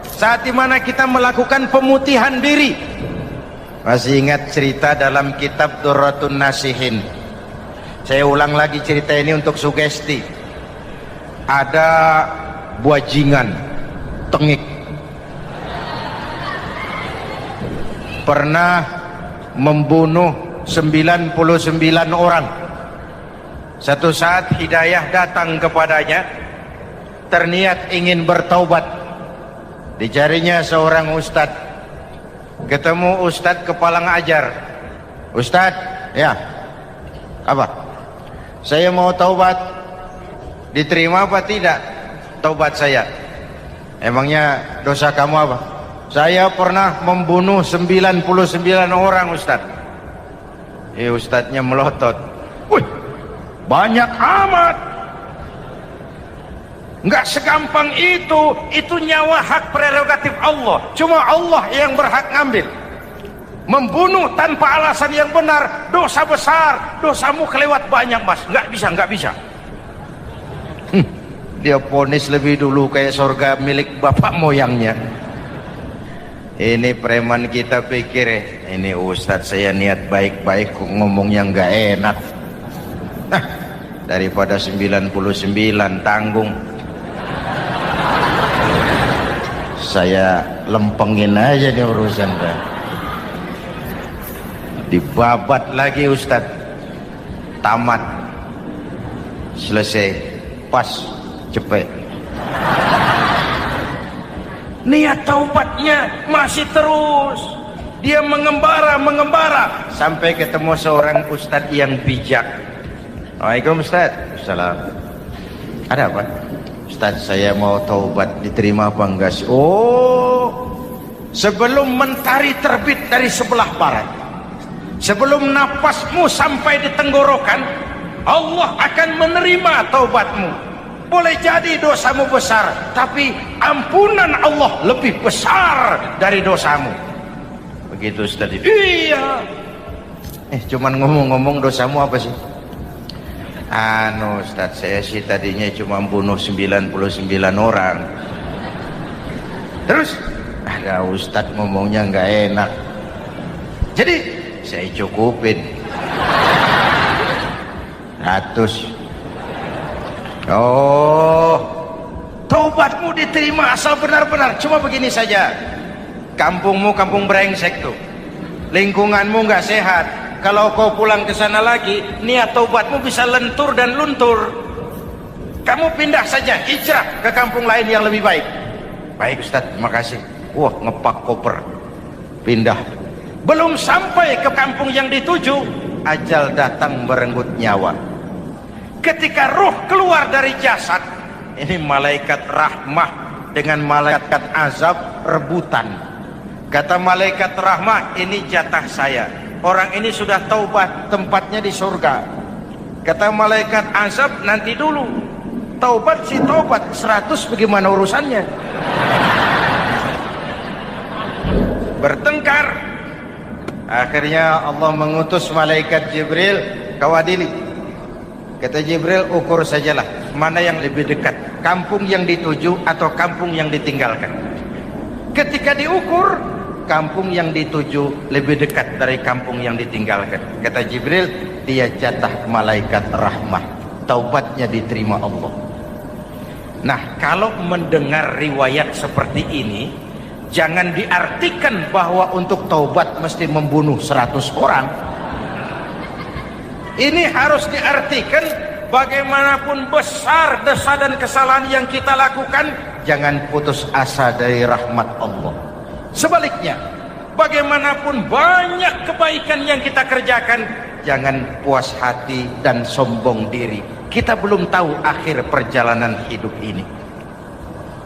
saat dimana kita melakukan pemutihan diri. Masih ingat cerita dalam kitab Durratun Nasihin? Saya ulang lagi cerita ini untuk sugesti. Ada buajingan tengik pernah membunuh 99 orang. Satu saat hidayah datang kepadanya, terniat ingin bertaubat. Dicarinya seorang ustadz, ketemu ustadz kepala ngajar. Ustadz, ya, apa? Saya mau taubat, diterima apa tidak taubat saya? Emangnya dosa kamu apa? Saya pernah membunuh 99 orang, Ustaz. Ustadznya melotot. Wih, banyak amat. Nggak segampang itu nyawa hak prerogatif Allah. Cuma Allah yang berhak ngambil. Membunuh tanpa alasan yang benar, dosa besar. Dosamu kelewat banyak, Mas. Nggak bisa. Dia vonis lebih dulu kayak surga milik bapak moyangnya. Ini preman kita pikir, ini ustadz saya niat baik-baik kok ngomongnya nggak enak. Nah, daripada 99 tanggung, saya lempengin aja nih urusan dah. Dibabat lagi ustadz, tamat, selesai, pas, cepet. Niat taubatnya masih terus. Dia mengembara sampai ketemu seorang ustadz yang bijak. Waalaikumsalam. Ustadz. Ada apa? Ustaz, saya mau taubat, diterima apa enggak sih? Oh, sebelum mentari terbit dari sebelah barat, sebelum napasmu sampai di tenggorokan, Allah akan menerima taubatmu. Boleh jadi dosamu besar, tapi ampunan Allah lebih besar dari dosamu. Begitu Ustaz. Iya. Cuman ngomong-ngomong, dosamu apa sih? Ustaz, saya sih tadinya cuma bunuh 99 orang. Terus ada Ustaz ngomongnya nggak enak, jadi saya cukupin 100. Oh, taubatmu diterima asal benar-benar. Cuma begini saja, kampungmu kampung brengsek tuh, lingkunganmu nggak sehat. Kalau kau pulang ke sana lagi, niat taubatmu bisa lentur dan luntur. Kamu pindah saja, hijrah ke kampung lain yang lebih baik. Baik Ustaz, terima kasih. Wah, ngepak koper, pindah. Belum sampai ke kampung yang dituju, ajal datang merenggut nyawa. Ketika ruh keluar dari jasad, ini malaikat rahmah dengan malaikat azab rebutan. Kata malaikat rahmah, ini jatah saya. Orang ini sudah taubat, tempatnya di surga. Kata malaikat azab, nanti dulu. Taubat si taubat, 100 bagaimana urusannya? Bertengkar. Akhirnya Allah mengutus malaikat Jibril, kau adili. Kata Jibril, ukur sajalah mana yang lebih dekat, kampung yang dituju atau kampung yang ditinggalkan. Ketika diukur, kampung yang dituju lebih dekat dari kampung yang ditinggalkan. Kata Jibril, dia jatah malaikat rahmah, taubatnya diterima Allah. Nah, kalau mendengar riwayat seperti ini, jangan diartikan bahwa untuk taubat mesti membunuh 100 orang. Ini harus diartikan bagaimanapun besar dosa dan kesalahan yang kita lakukan, jangan putus asa dari rahmat Allah. Sebaliknya, bagaimanapun banyak kebaikan yang kita kerjakan, jangan puas hati dan sombong diri. Kita belum tahu akhir perjalanan hidup ini.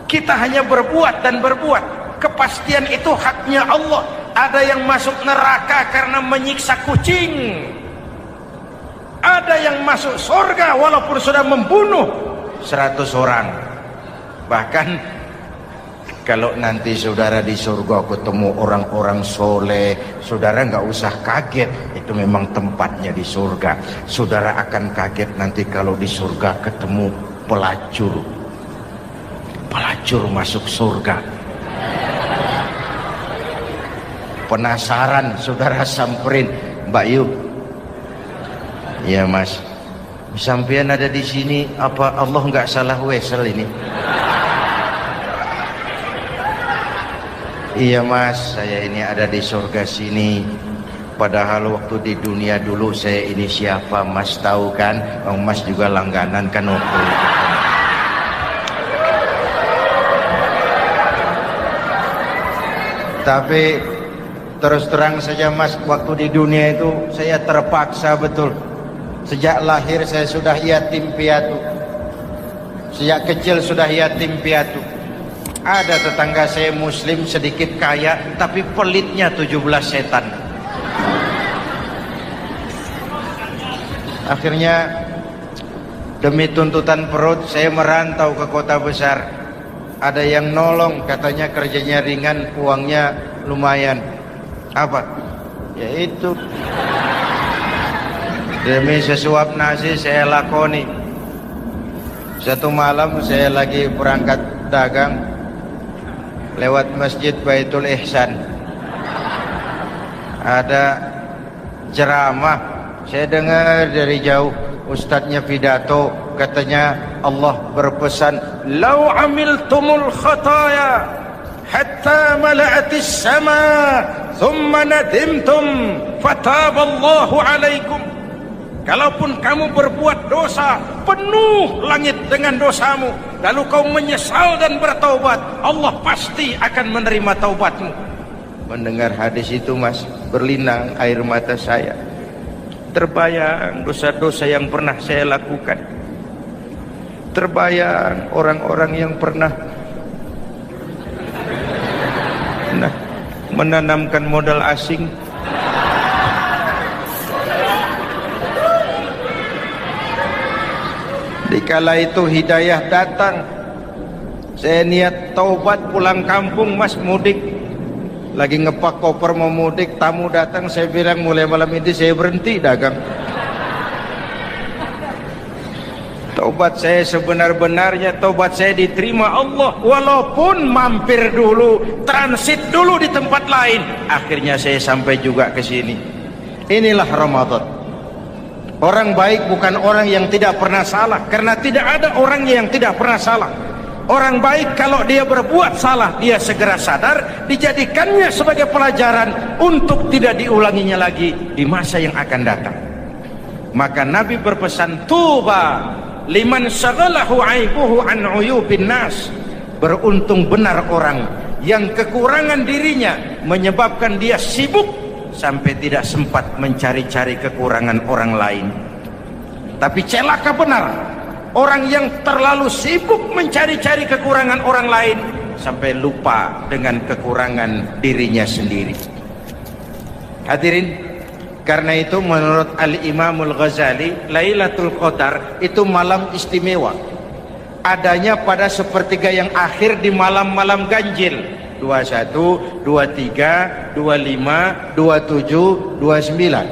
Kita hanya berbuat dan berbuat. Kepastian itu haknya Allah. Ada yang masuk neraka karena menyiksa kucing. Ada yang masuk surga walaupun sudah membunuh 100 orang. Bahkan kalau nanti saudara di surga ketemu orang-orang soleh, saudara nggak usah kaget, itu memang tempatnya di surga. Saudara akan kaget nanti kalau di surga ketemu pelacur. Pelacur masuk surga. Penasaran, saudara samperin, Mbak Yu. Ya Mas, sampean ada di sini, apa Allah nggak salah wesel ini? Iya Mas, saya ini ada di surga sini. Padahal waktu di dunia dulu saya ini siapa Mas tahu kan? Mas juga langganan kan waktu itu. Tapi terus terang saja Mas, waktu di dunia itu saya terpaksa betul. Sejak lahir saya sudah yatim piatu. Sejak kecil sudah yatim piatu. Ada tetangga saya muslim sedikit kaya, tapi pelitnya 17 setan. Akhirnya demi tuntutan perut saya merantau ke kota besar. Ada yang nolong, katanya kerjanya ringan, uangnya lumayan. Apa? Ya itu. Demi sesuap nasi saya lakoni. Satu malam saya lagi berangkat dagang, lewat masjid Baitul Ihsan, ada ceramah. Saya dengar dari jauh, ustadznya pidato, katanya Allah berpesan, "Lau amiltumul khataya hatta mala'atis sama, thumma nadimtum, fataballahu alaikum." Kalaupun kamu berbuat dosa, penuh langit dengan dosamu, lalu kau menyesal dan bertaubat, Allah pasti akan menerima taubatmu. Mendengar hadis itu Mas, berlinang air mata saya. Terbayang dosa-dosa yang pernah saya lakukan. Terbayang orang-orang yang pernah menanamkan modal asing. Dikala itu hidayah datang, saya niat taubat pulang kampung, Mas, mudik. Lagi ngepak koper mau mudik, tamu datang, saya bilang mulai malam ini saya berhenti dagang. Taubat saya sebenar-benarnya, taubat saya diterima Allah, walaupun mampir dulu, transit dulu di tempat lain, akhirnya saya sampai juga ke sini. Inilah Ramadan. Orang baik bukan orang yang tidak pernah salah, karena tidak ada orang yang tidak pernah salah. Orang baik kalau dia berbuat salah, dia segera sadar, dijadikannya sebagai pelajaran untuk tidak diulanginya lagi di masa yang akan datang. Maka Nabi berpesan, tuba liman syaghalahu aibuhu an uyubin nas. Beruntung benar orang yang kekurangan dirinya menyebabkan dia sibuk sampai tidak sempat mencari-cari kekurangan orang lain. Tapi celaka benar orang yang terlalu sibuk mencari-cari kekurangan orang lain sampai lupa dengan kekurangan dirinya sendiri. Hadirin, karena itu menurut Al-Imamul Ghazali, Lailatul Qadar itu malam istimewa. Adanya pada sepertiga yang akhir di malam-malam ganjil, 21, 23, 25, 27, 29.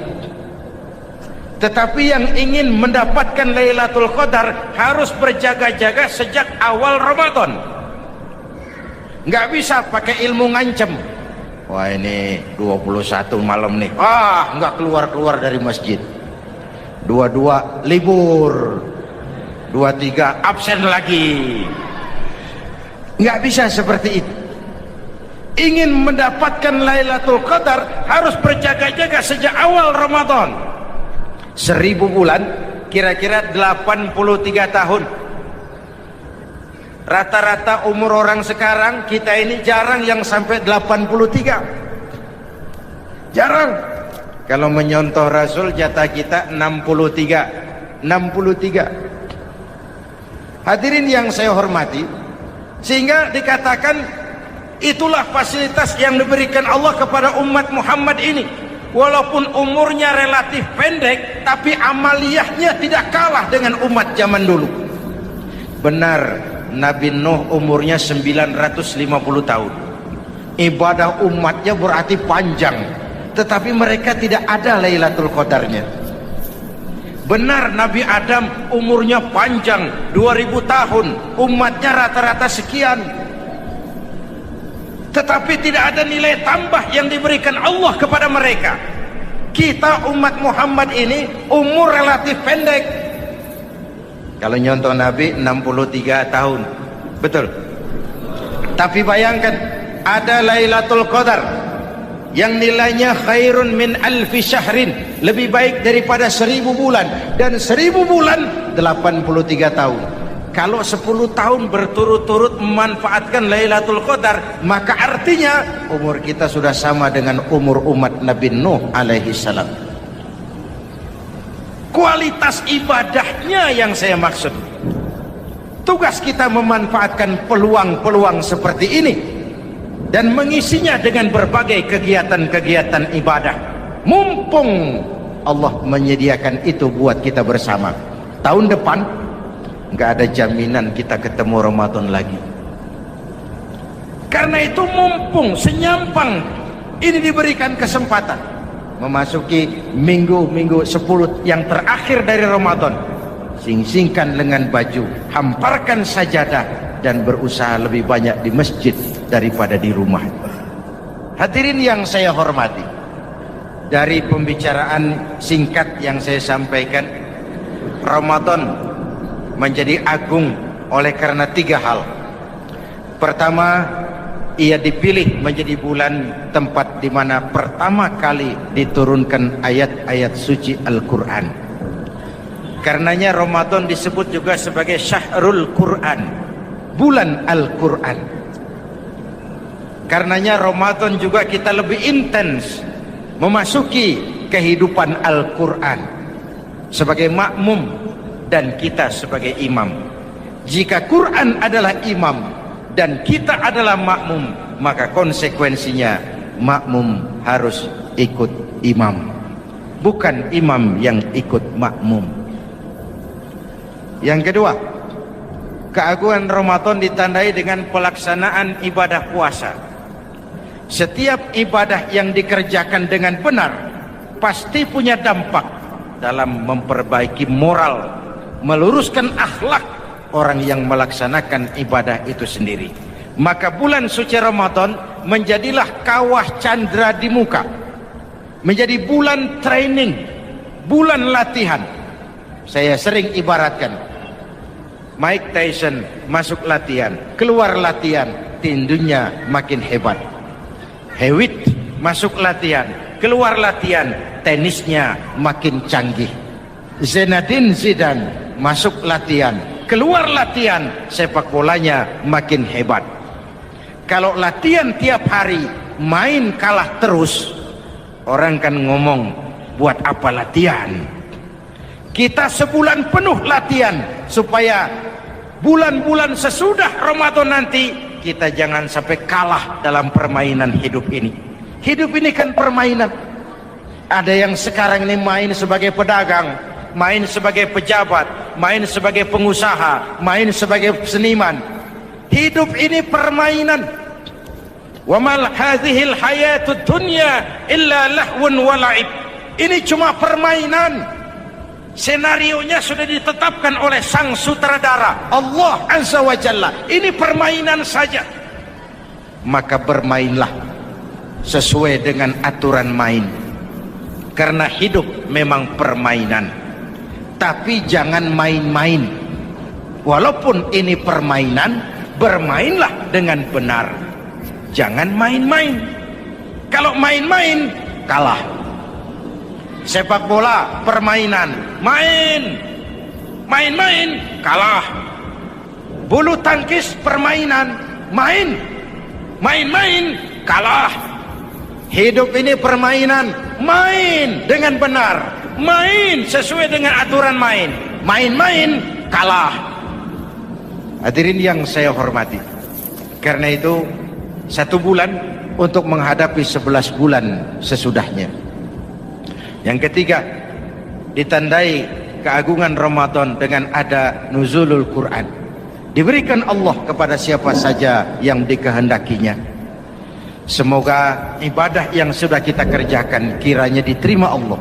Tetapi yang ingin mendapatkan Lailatul Qadar harus berjaga-jaga sejak awal Ramadan. Nggak bisa pakai ilmu ngancem. Wah, ini 21 malam nih, nggak keluar-keluar dari masjid. 22 libur, 23 absen lagi. Nggak bisa seperti itu. Ingin mendapatkan Lailatul Qadar harus berjaga-jaga sejak awal Ramadan. 1000 bulan kira-kira 83 tahun. Rata-rata umur orang sekarang kita ini jarang yang sampai 83. Jarang. Kalau menyontoh Rasul, jatah kita 63. Hadirin yang saya hormati, sehingga dikatakan itulah fasilitas yang diberikan Allah kepada umat Muhammad ini. Walaupun umurnya relatif pendek, tapi amaliyahnya tidak kalah dengan umat zaman dulu. Benar, Nabi Nuh umurnya 950 tahun. Ibadah umatnya berarti panjang, tetapi mereka tidak ada Lailatul Qadarnya. Benar, Nabi Adam umurnya panjang, 2000 tahun, umatnya rata-rata sekian, tetapi tidak ada nilai tambah yang diberikan Allah kepada mereka. Kita umat Muhammad ini umur relatif pendek. Kalau nyontoh Nabi 63 tahun, betul. Tapi bayangkan, ada Lailatul Qadar yang nilainya khairun min alfi syahrin, lebih baik daripada 1000 bulan, dan 1000 bulan 83 tahun. Kalau 10 tahun berturut-turut memanfaatkan Lailatul Qadar, maka artinya umur kita sudah sama dengan umur umat Nabi Nuh alaihi salam. Kualitas ibadahnya yang saya maksud. Tugas kita memanfaatkan peluang-peluang seperti ini dan mengisinya dengan berbagai kegiatan-kegiatan ibadah. Mumpung Allah menyediakan itu buat kita bersama. Tahun depan nggak ada jaminan kita ketemu Ramadan lagi. Karena itu mumpung senyampang ini diberikan kesempatan memasuki minggu-minggu 10 yang terakhir dari Ramadan, sing-singkan lengan baju, hamparkan sajadah, dan berusaha lebih banyak di masjid daripada di rumah. Hadirin yang saya hormati, dari pembicaraan singkat yang saya sampaikan, Ramadan menjadi agung oleh karena 3 hal. Pertama, ia dipilih menjadi bulan tempat di mana pertama kali diturunkan ayat-ayat suci Al-Quran. Karenanya Ramadan disebut juga sebagai Syahrul Quran, bulan Al-Quran. Karenanya Ramadan juga kita lebih intens memasuki kehidupan Al-Quran sebagai makmum dan kita sebagai imam. Jika Quran adalah imam dan kita adalah makmum, maka konsekuensinya makmum harus ikut imam, bukan imam yang ikut makmum. Yang kedua, keagungan Ramadan ditandai dengan pelaksanaan ibadah puasa. Setiap ibadah yang dikerjakan dengan benar pasti punya dampak dalam memperbaiki moral, meluruskan akhlak orang yang melaksanakan ibadah itu sendiri. Maka bulan suci Ramadan menjadilah kawah candra di muka, menjadi bulan training, bulan latihan. Saya sering ibaratkan, Mike Tyson masuk latihan, keluar latihan, tinjunya makin hebat. Hewitt masuk latihan, keluar latihan, tenisnya makin canggih. Zinedine Zidane masuk latihan, keluar latihan, sepak bolanya makin hebat. Kalau latihan tiap hari, main kalah terus, orang kan ngomong, buat apa latihan? Kita sebulan penuh latihan supaya bulan-bulan sesudah Ramadan nanti kita jangan sampai kalah dalam permainan hidup ini. Hidup ini kan permainan. Ada yang sekarang ini main sebagai pedagang, main sebagai pejabat, main sebagai pengusaha, main sebagai seniman. Hidup ini permainan. Wa mal hadhil hayatud dunya illa lahwun wa la'ib. Ini cuma permainan. Senarionya sudah ditetapkan oleh sang sutradara Allah Azza wa Jalla. Ini permainan saja. Maka bermainlah sesuai dengan aturan main, karena hidup memang permainan. Tapi jangan main-main. Walaupun ini permainan, bermainlah dengan benar. Jangan main-main. Kalau main-main, kalah. Sepak bola permainan, main-main kalah. Bulu tangkis permainan, main-main kalah. Hidup ini permainan, main dengan benar, main sesuai dengan aturan main, main-main kalah. Hadirin yang saya hormati, karena itu 1 bulan untuk menghadapi 11 bulan sesudahnya. Yang ketiga, ditandai keagungan Ramadan dengan ada nuzulul Quran. Diberikan Allah kepada siapa saja yang dikehendakinya. Semoga ibadah yang sudah kita kerjakan kiranya diterima Allah.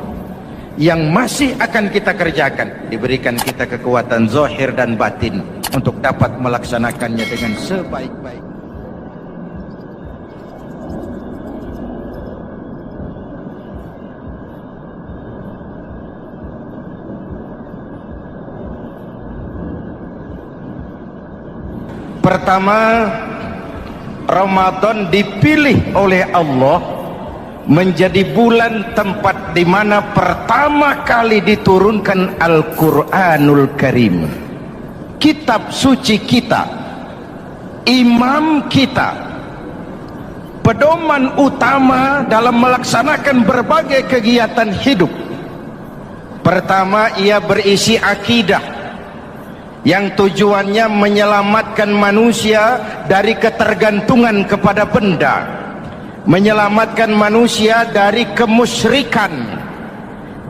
Yang masih akan kita kerjakan, diberikan kita kekuatan zahir dan batin untuk dapat melaksanakannya dengan sebaik-baik. Pertama, Ramadan dipilih oleh Allah menjadi bulan tempat di mana pertama kali diturunkan Al-Quranul Karim, kitab suci kita, imam kita, pedoman utama dalam melaksanakan berbagai kegiatan hidup. Pertama, ia berisi akidah yang tujuannya menyelamatkan manusia dari ketergantungan kepada benda, menyelamatkan manusia dari kemusyrikan,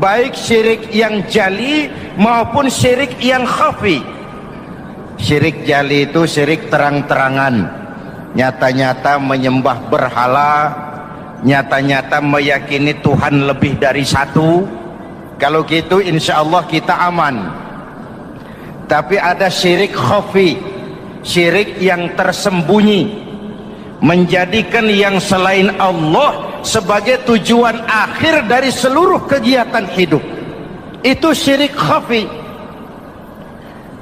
baik syirik yang jali maupun syirik yang khafi. Syirik jali itu syirik terang-terangan, nyata-nyata menyembah berhala, nyata-nyata meyakini Tuhan lebih dari satu. Kalau gitu insya Allah kita aman. Tapi ada syirik khafi, syirik yang tersembunyi, menjadikan yang selain Allah sebagai tujuan akhir dari seluruh kegiatan hidup. Itu syirik khafi.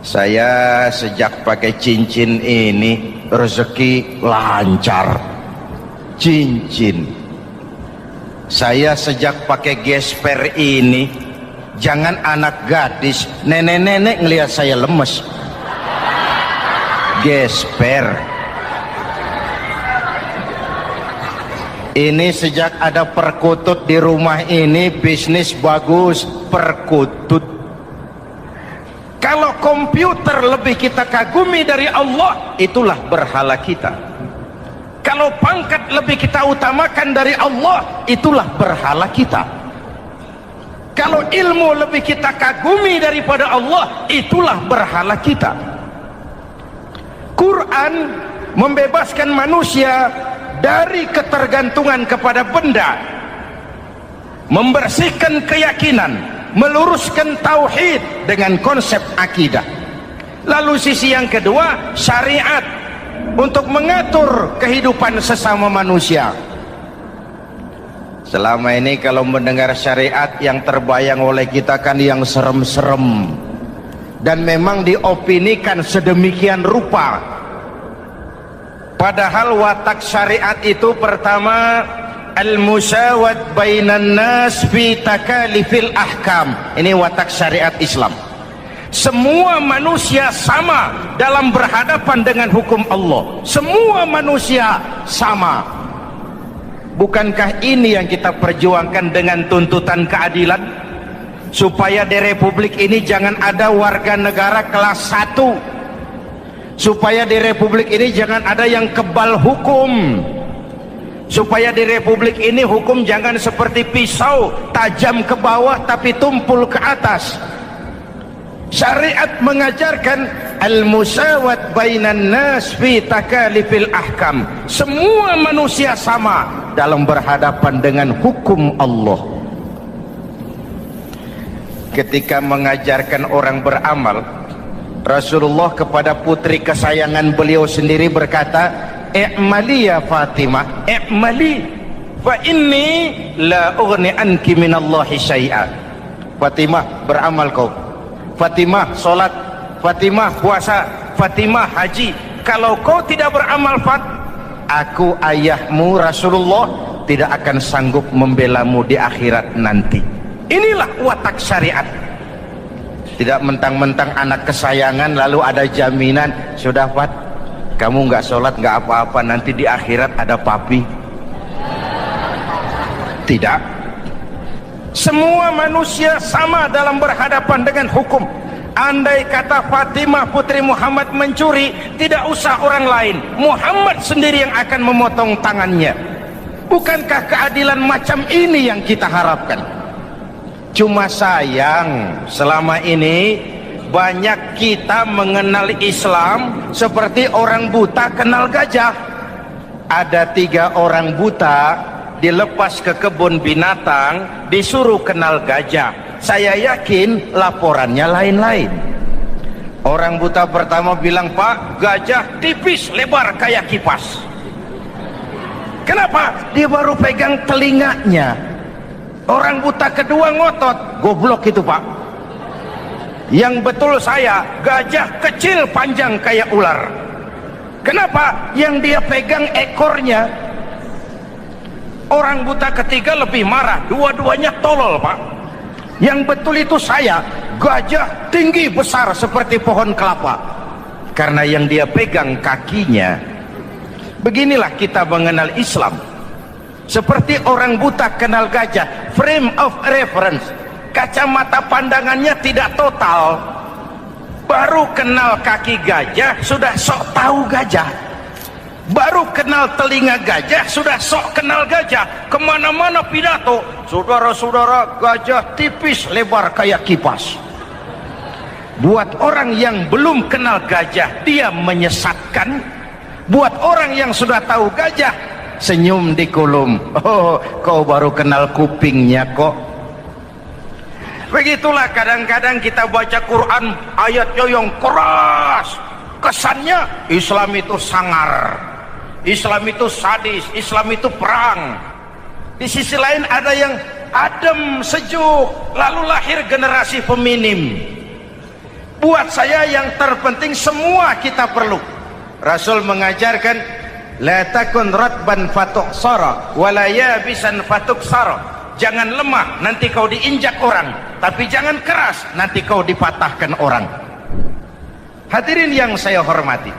Saya sejak pakai cincin ini rezeki lancar. Cincin. Saya sejak pakai gesper ini, jangan anak gadis, nenek-nenek ngelihat saya lemes. Gesper. Ini sejak ada perkutut di rumah ini, bisnis bagus. Perkutut. Kalau Kalau komputer lebih kita kagumi dari Allah, itulah berhala kita. Kalau pangkat lebih kita utamakan dari Allah, itulah berhala kita. Kalau ilmu lebih kita kagumi daripada Allah, itulah berhala kita. Quran membebaskan manusia dari ketergantungan kepada benda, membersihkan keyakinan, meluruskan tauhid dengan konsep akidah. Lalu sisi yang kedua, syariat untuk mengatur kehidupan sesama manusia. Selama ini kalau mendengar syariat, yang terbayang oleh kita kan yang serem-serem, dan memang diopinikan sedemikian rupa. Padahal watak syariat itu pertama, al-musawat bainan nas fi takalifil ahkam. Ini watak syariat Islam. Semua manusia sama dalam berhadapan dengan hukum Allah. Semua manusia sama. Bukankah ini yang kita perjuangkan dengan tuntutan keadilan? Supaya di Republik ini jangan ada warga negara kelas 1. Supaya di Republik ini jangan ada yang kebal hukum. Supaya di Republik ini hukum jangan seperti pisau, tajam ke bawah tapi tumpul ke atas. Syariat mengajarkan al-musawat bainan nas fi takalifil ahkam. Semua manusia sama dalam berhadapan dengan hukum Allah. Ketika mengajarkan orang beramal, Rasulullah kepada putri kesayangan beliau sendiri berkata, "I'mali ya Fatimah, i'mali fa inni la ughni anki minallahi syai'a." Fatimah, beramal kau. Fatimah, solat. Fatimah, puasa. Fatimah, haji. Kalau kau tidak beramal, aku ayahmu Rasulullah tidak akan sanggup membelamu di akhirat nanti. Inilah watak syariat. Tidak mentang-mentang anak kesayangan lalu ada jaminan, sudah Fat, kamu nggak sholat nggak apa-apa, nanti di akhirat ada papi. Tidak. Semua manusia sama dalam berhadapan dengan hukum. Andai kata Fatimah putri Muhammad mencuri, tidak usah orang lain, Muhammad sendiri yang akan memotong tangannya. Bukankah keadilan macam ini yang kita harapkan? Cuma sayang, selama ini banyak kita mengenal Islam seperti orang buta kenal gajah. Ada 3 orang buta dilepas ke kebun binatang, disuruh kenal gajah. Saya yakin laporannya lain-lain. Orang buta pertama bilang, "Pak, gajah tipis lebar kayak kipas." Kenapa? Dia baru pegang telinganya. Orang buta kedua ngotot, "Goblok itu Pak. Yang betul saya, gajah kecil panjang kayak ular." Kenapa? Yang dia pegang ekornya. Orang buta ketiga lebih marah, dua-duanya tolol Pak. Yang betul itu saya, gajah tinggi besar seperti pohon kelapa. Karena yang dia pegang kakinya. Beginilah kita mengenal Islam. Seperti orang buta kenal gajah, frame of reference, kacamata pandangannya tidak total. Baru kenal kaki gajah sudah sok tahu gajah. Baru kenal telinga gajah sudah sok kenal gajah. Kemana-mana pidato, saudara-saudara, gajah tipis lebar kayak kipas. Buat orang yang belum kenal gajah, dia menyesatkan. Buat orang yang sudah tahu gajah, senyum di kulum. Oh, kau baru kenal kupingnya kok. Begitulah kadang-kadang kita baca Quran, ayatnya yang keras. Kesannya Islam itu sangar, Islam itu sadis, Islam itu perang. Di sisi lain ada yang adem, sejuk, lalu lahir generasi feminim. Buat saya yang terpenting semua kita perlu. Rasul mengajarkan, la takun ratban fatuksara wala yabisan fatuksara. Jangan lemah, nanti kau diinjak orang, tapi jangan keras, nanti kau dipatahkan orang. Hadirin yang saya hormati,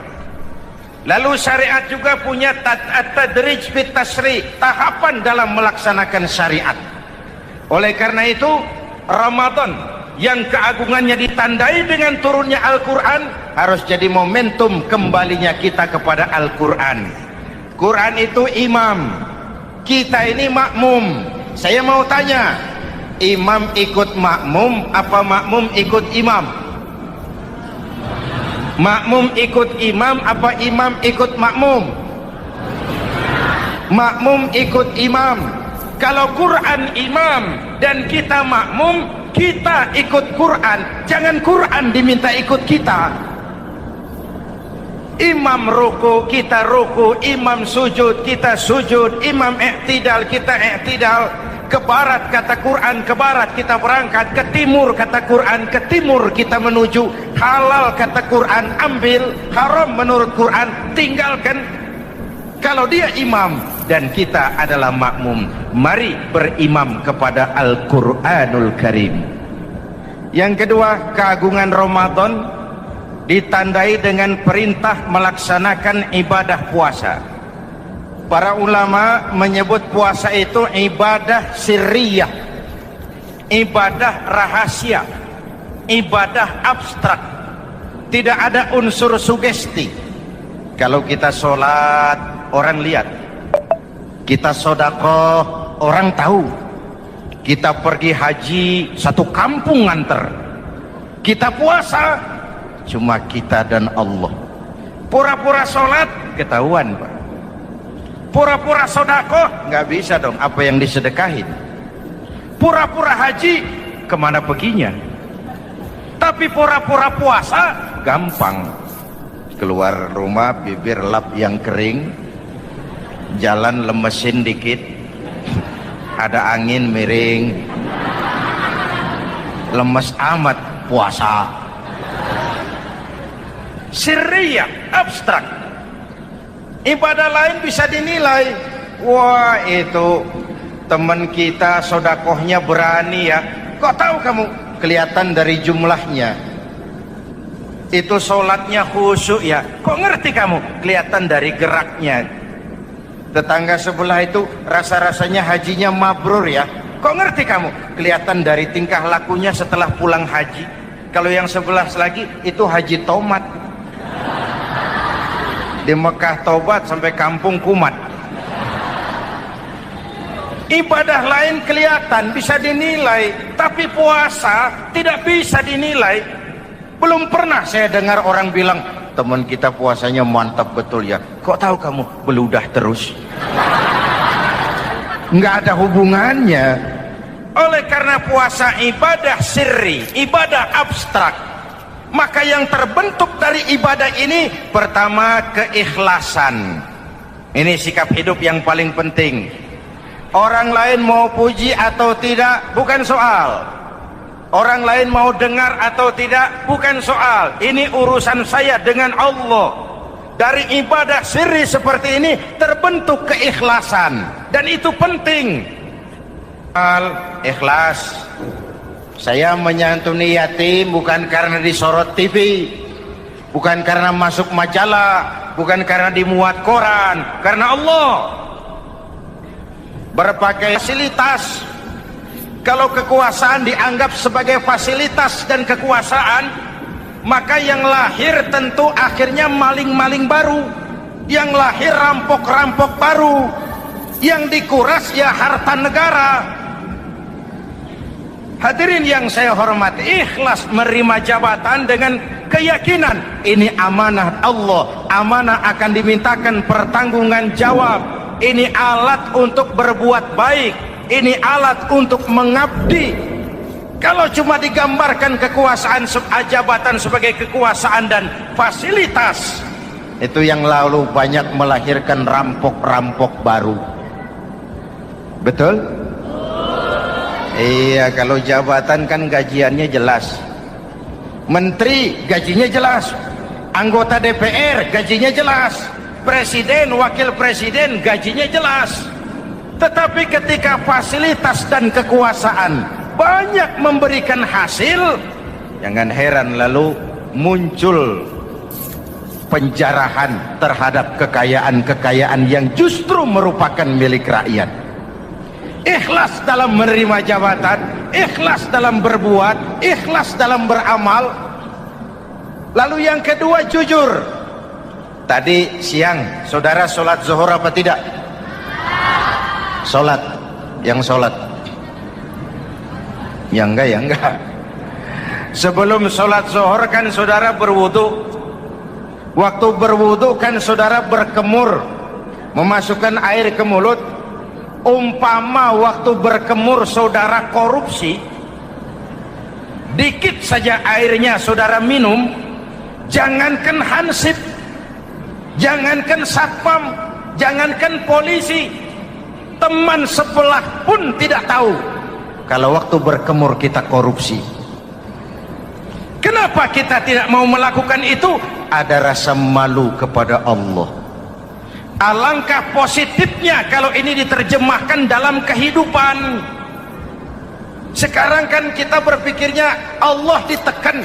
lalu syariat juga punya tadrij fit tasri, tahapan dalam melaksanakan syariat. Oleh karena itu, Ramadan yang keagungannya ditandai dengan turunnya Al-Quran, harus jadi momentum kembalinya kita kepada Al-Quran. Quran itu imam, kita ini makmum. Saya mau tanya, imam ikut makmum apa makmum ikut imam? Makmum ikut imam apa imam ikut makmum? Makmum ikut imam. Kalau Quran imam dan kita makmum, kita ikut Quran, jangan Quran diminta ikut kita. Imam ruku, kita ruku. Imam sujud, kita sujud. Imam i'tidal, kita i'tidal. Ke barat kata Quran, ke barat kita berangkat. Ke timur kata Quran, ke timur kita menuju. Halal kata Quran, ambil. Haram menurut Quran, tinggalkan. Kalau dia imam dan kita adalah makmum, mari berimam kepada Al-Quranul Karim. Yang kedua, keagungan Ramadan ditandai dengan perintah melaksanakan ibadah puasa. Para ulama menyebut puasa itu ibadah sirriyah, ibadah rahasia, ibadah abstrak, tidak ada unsur sugesti. Kalau kita sholat, orang lihat. Kita sedekah, orang tahu. Kita pergi haji, satu kampung nganter. Kita puasa, cuma kita dan Allah. Pura-pura sholat, ketahuan Pak. Pura-pura sedekah, nggak bisa dong apa yang disedekahin. Pura-pura haji, kemana perginya? Tapi pura-pura puasa, gampang. Keluar rumah, bibir lap yang kering, jalan lemesin dikit, ada angin miring, lemes amat puasa. Sirriyah, abstrak. Ibadah lain bisa dinilai, wah itu teman kita sodakohnya berani ya. Kok tahu kamu? Kelihatan dari jumlahnya. Itu sholatnya khusyuk ya. Kok ngerti kamu? Kelihatan dari geraknya. Tetangga sebelah itu rasa-rasanya hajinya mabrur ya. Kok ngerti kamu? Kelihatan dari tingkah lakunya setelah pulang haji. Kalau yang sebelah lagi itu haji tomat. Di Mekah tobat sampai kampung kumat. Ibadah lain kelihatan bisa dinilai, tapi puasa tidak bisa dinilai. Belum pernah saya dengar orang bilang, teman kita puasanya mantap betul ya. Kok tahu kamu? Beludah terus. Nggak ada hubungannya. Oleh karena puasa ibadah sirri, ibadah abstrak, maka yang terbentuk dari ibadah ini pertama keikhlasan. Ini sikap hidup yang paling penting. Orang lain mau puji atau tidak bukan soal. Orang lain mau dengar atau tidak bukan soal. Ini urusan saya dengan Allah. Dari ibadah sirri seperti ini terbentuk keikhlasan, dan itu penting. Ikhlas. Saya menyantuni yatim bukan karena disorot TV, bukan karena masuk majalah, bukan karena dimuat koran, karena Allah. Berbagai fasilitas. Kalau kekuasaan dianggap sebagai fasilitas dan kekuasaan, maka yang lahir tentu akhirnya maling-maling baru, yang lahir rampok-rampok baru, yang dikuras ya harta negara. Hadirin yang saya hormati, ikhlas menerima jabatan dengan keyakinan ini amanah Allah, amanah akan dimintakan pertanggungan jawab. Ini alat untuk berbuat baik, ini alat untuk mengabdi. Kalau cuma digambarkan kekuasaan jabatan sebagai kekuasaan dan fasilitas, itu yang lalu banyak melahirkan rampok-rampok baru. Betul? Iya, kalau jabatan kan gajiannya jelas. Menteri gajinya jelas, anggota DPR gajinya jelas, presiden, wakil presiden gajinya jelas. Tetapi ketika fasilitas dan kekuasaan banyak memberikan hasil, jangan heran lalu muncul penjarahan terhadap kekayaan-kekayaan yang justru merupakan milik rakyat. Ikhlas dalam menerima jabatan ikhlas dalam berbuat, ikhlas dalam beramal. Lalu yang kedua, jujur. Tadi siang saudara sholat zuhur apa tidak? Sholat. Yang sholat? Ya enggak. Sebelum sholat zuhur kan saudara berwudu. Waktu berwudu kan saudara berkemur, memasukkan air ke mulut. Umpama waktu berkemur saudara korupsi, dikit saja airnya saudara minum, jangankan hansip, jangankan satpam, jangankan polisi, teman sebelah pun tidak tahu kalau waktu berkemur kita korupsi. Kenapa kita tidak mau melakukan itu? Ada rasa malu kepada Allah. Alangkah positifnya kalau ini diterjemahkan dalam kehidupan. Sekarang kan kita berpikirnya Allah ditekan.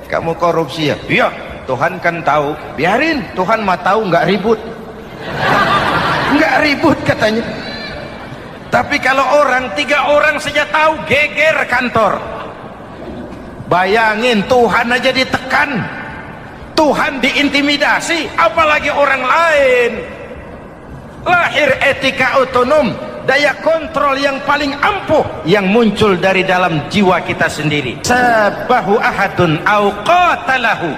Kamu korupsi ya? Iya, Tuhan kan tahu. Biarin, Tuhan mah tahu, nggak ribut. Nggak ribut katanya. Tapi kalau 3 orang saja tahu, geger kantor. Bayangin, Tuhan aja ditekan, Tuhan diintimidasi, apalagi orang lain. Lahir etika otonom, daya kontrol yang paling ampuh yang muncul dari dalam jiwa kita sendiri. Sabahu ahadun au qatalahu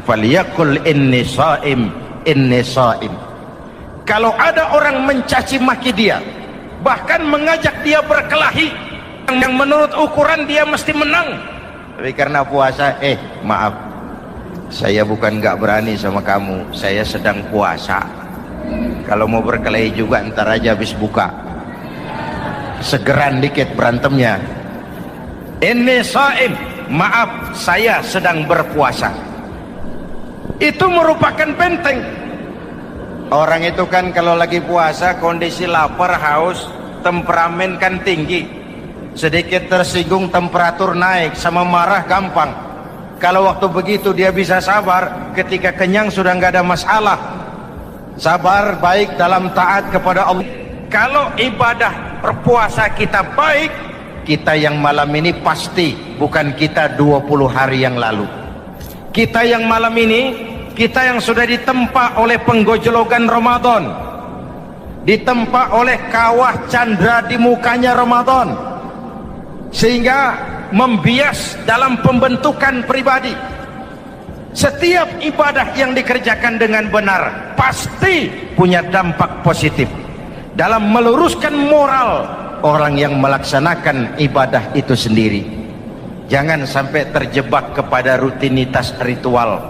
falyakul inni shaim, inni shaim. Kalau ada orang mencaci maki dia, bahkan mengajak dia berkelahi yang menurut ukuran dia mesti menang, tapi karena puasa, maaf, saya bukan gak berani sama kamu, saya sedang puasa. Kalau mau berkelahi juga ntar aja habis buka, segeran dikit berantemnya. Ini shaim, maaf saya sedang berpuasa. Itu merupakan benteng. Orang itu kan kalau lagi puasa kondisi lapar, haus, temperamen kan tinggi. Sedikit tersinggung temperatur naik, sama marah gampang. Kalau waktu begitu dia bisa sabar, ketika kenyang sudah nggak ada masalah. Sabar baik dalam taat kepada Allah. Kalau ibadah berpuasa kita baik, kita yang malam ini pasti bukan kita 20 hari yang lalu. Kita yang malam ini, kita yang sudah ditempa oleh penggojologan Ramadan, ditempa oleh kawah candra di mukanya Ramadan, sehingga membias dalam pembentukan pribadi. Setiap ibadah yang dikerjakan dengan benar pasti punya dampak positif dalam meluruskan moral orang yang melaksanakan ibadah itu sendiri. Jangan sampai terjebak kepada rutinitas ritual.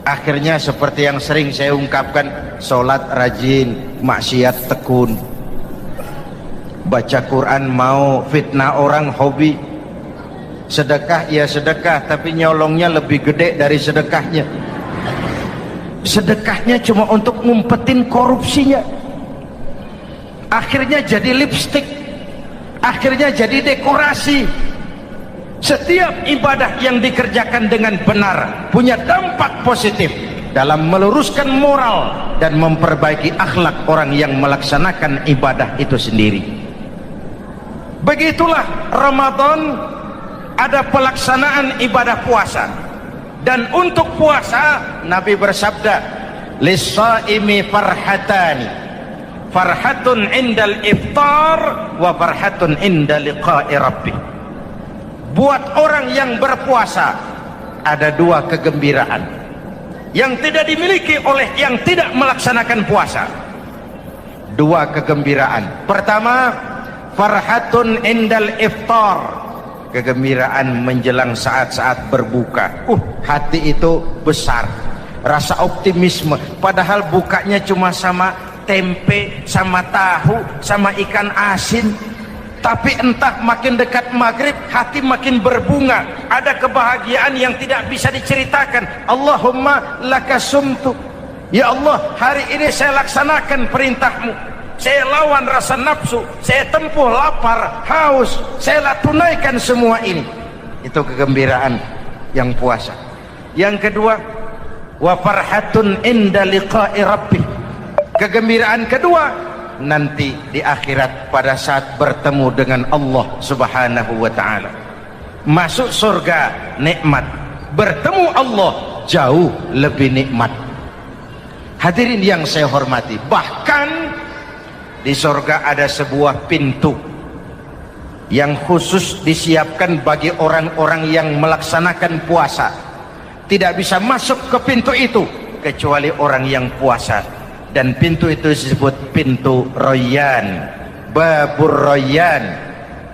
Akhirnya seperti yang sering saya ungkapkan, sholat rajin, maksiat tekun. Baca Quran mau, fitnah orang hobi. Sedekah ya sedekah, tapi nyolongnya lebih gede dari sedekahnya. Sedekahnya cuma untuk ngumpetin korupsinya. Akhirnya jadi lipstik, akhirnya jadi dekorasi. Setiap ibadah yang dikerjakan dengan benar punya dampak positif dalam meluruskan moral dan memperbaiki akhlak orang yang melaksanakan ibadah itu sendiri. Begitulah Ramadan, ada pelaksanaan ibadah puasa. Dan untuk puasa Nabi bersabda, lis-shaimi farhatani, farhatun indal iftar wa farhatun inda liqa'i rabbih. Buat orang yang berpuasa ada 2 kegembiraan yang tidak dimiliki oleh yang tidak melaksanakan puasa. 2 kegembiraan. Pertama, farhatun indal iftar, kegembiraan menjelang saat-saat berbuka. Hati itu besar, rasa optimisme, padahal bukanya cuma sama tempe, sama tahu, sama ikan asin. Tapi entah makin dekat maghrib hati makin berbunga, ada kebahagiaan yang tidak bisa diceritakan. Allahumma lakasumtu, ya Allah hari ini saya laksanakan perintahmu, saya lawan rasa nafsu, saya tempuh lapar, haus, saya tunaikan semua ini. Itu kegembiraan yang puasa. Yang kedua, wa farhatun inda liqa'i rabbih, kegembiraan kedua nanti di akhirat pada saat bertemu dengan Allah Subhanahu wa taala. Masuk surga nikmat, bertemu Allah jauh lebih nikmat. Hadirin yang saya hormati, bahkan di surga ada sebuah pintu yang khusus disiapkan bagi orang-orang yang melaksanakan puasa. Tidak bisa masuk ke pintu itu kecuali orang yang puasa, dan pintu itu disebut pintu Rayyan, Babur Rayyan,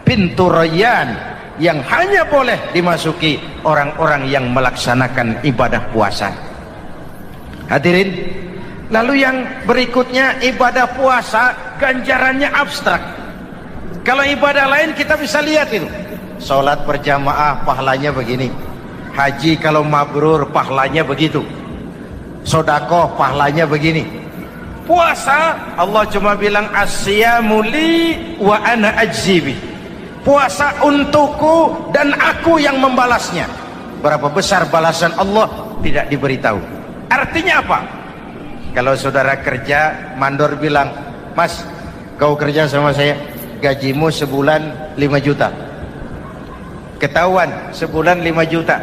pintu Rayyan, yang hanya boleh dimasuki orang-orang yang melaksanakan ibadah puasa. Hadirin, lalu yang berikutnya, ibadah puasa ganjarannya abstrak. Kalau ibadah lain kita bisa lihat itu, sholat berjamaah pahalanya begini, haji kalau mabrur pahalanya begitu, sodakoh pahalanya begini. Puasa Allah cuma bilang as-siyamu li wa ana ajzibi, puasa untukku dan aku yang membalasnya. Berapa besar balasan Allah tidak diberitahu. Artinya apa? Kalau saudara kerja, mandor bilang, mas kau kerja sama saya, gajimu sebulan 5 juta. Ketahuan sebulan 5 juta.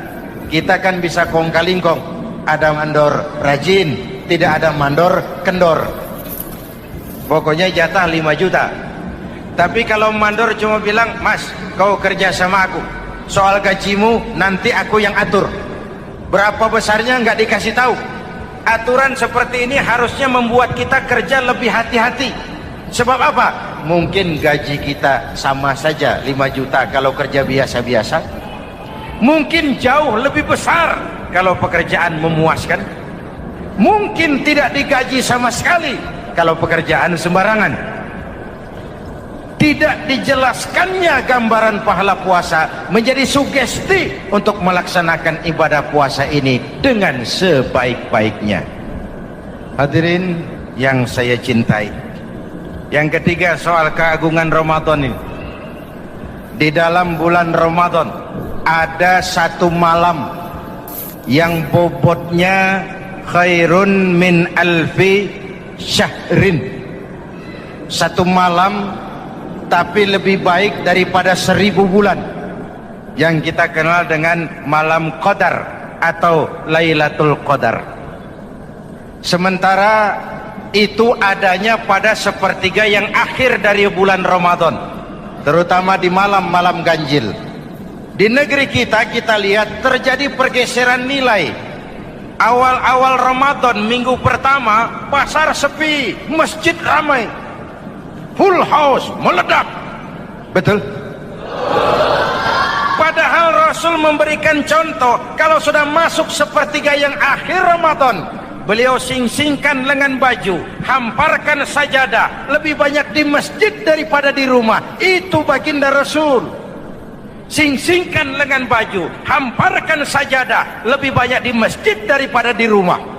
Kita kan bisa kong kalingkong, ada mandor rajin, tidak ada mandor kendor. Pokoknya jatah 5 juta. Tapi kalau mandor cuma bilang, mas kau kerja sama aku, soal gajimu nanti aku yang atur, berapa besarnya nggak dikasih tahu. Aturan seperti ini harusnya membuat kita kerja lebih hati-hati. Sebab apa? Mungkin gaji kita sama saja 5 juta kalau kerja biasa-biasa, mungkin jauh lebih besar kalau pekerjaan memuaskan, mungkin tidak digaji sama sekali kalau pekerjaan sembarangan. Tidak dijelaskannya gambaran pahala puasa menjadi sugesti untuk melaksanakan ibadah puasa ini dengan sebaik-baiknya. Hadirin yang saya cintai, yang ketiga soal keagungan Ramadan ini. Di dalam bulan Ramadan ada satu malam yang bobotnya khairun min alfi syahrin. Satu malam tapi lebih baik daripada 1000 bulan, yang kita kenal dengan malam Qadar atau Lailatul Qadar. Sementara itu adanya pada sepertiga yang akhir dari bulan Ramadan, terutama di malam-malam ganjil. Di negeri kita lihat terjadi pergeseran nilai. Awal-awal Ramadan, minggu pertama pasar sepi, masjid ramai, full house, meledak. Betul? Padahal Rasul memberikan contoh, kalau sudah masuk sepertiga yang akhir Ramadan, beliau sing-singkan lengan baju, hamparkan sajadah, lebih banyak di masjid daripada di rumah. Itu baginda Rasul. Sing-singkan lengan baju, hamparkan sajadah, lebih banyak di masjid daripada di rumah.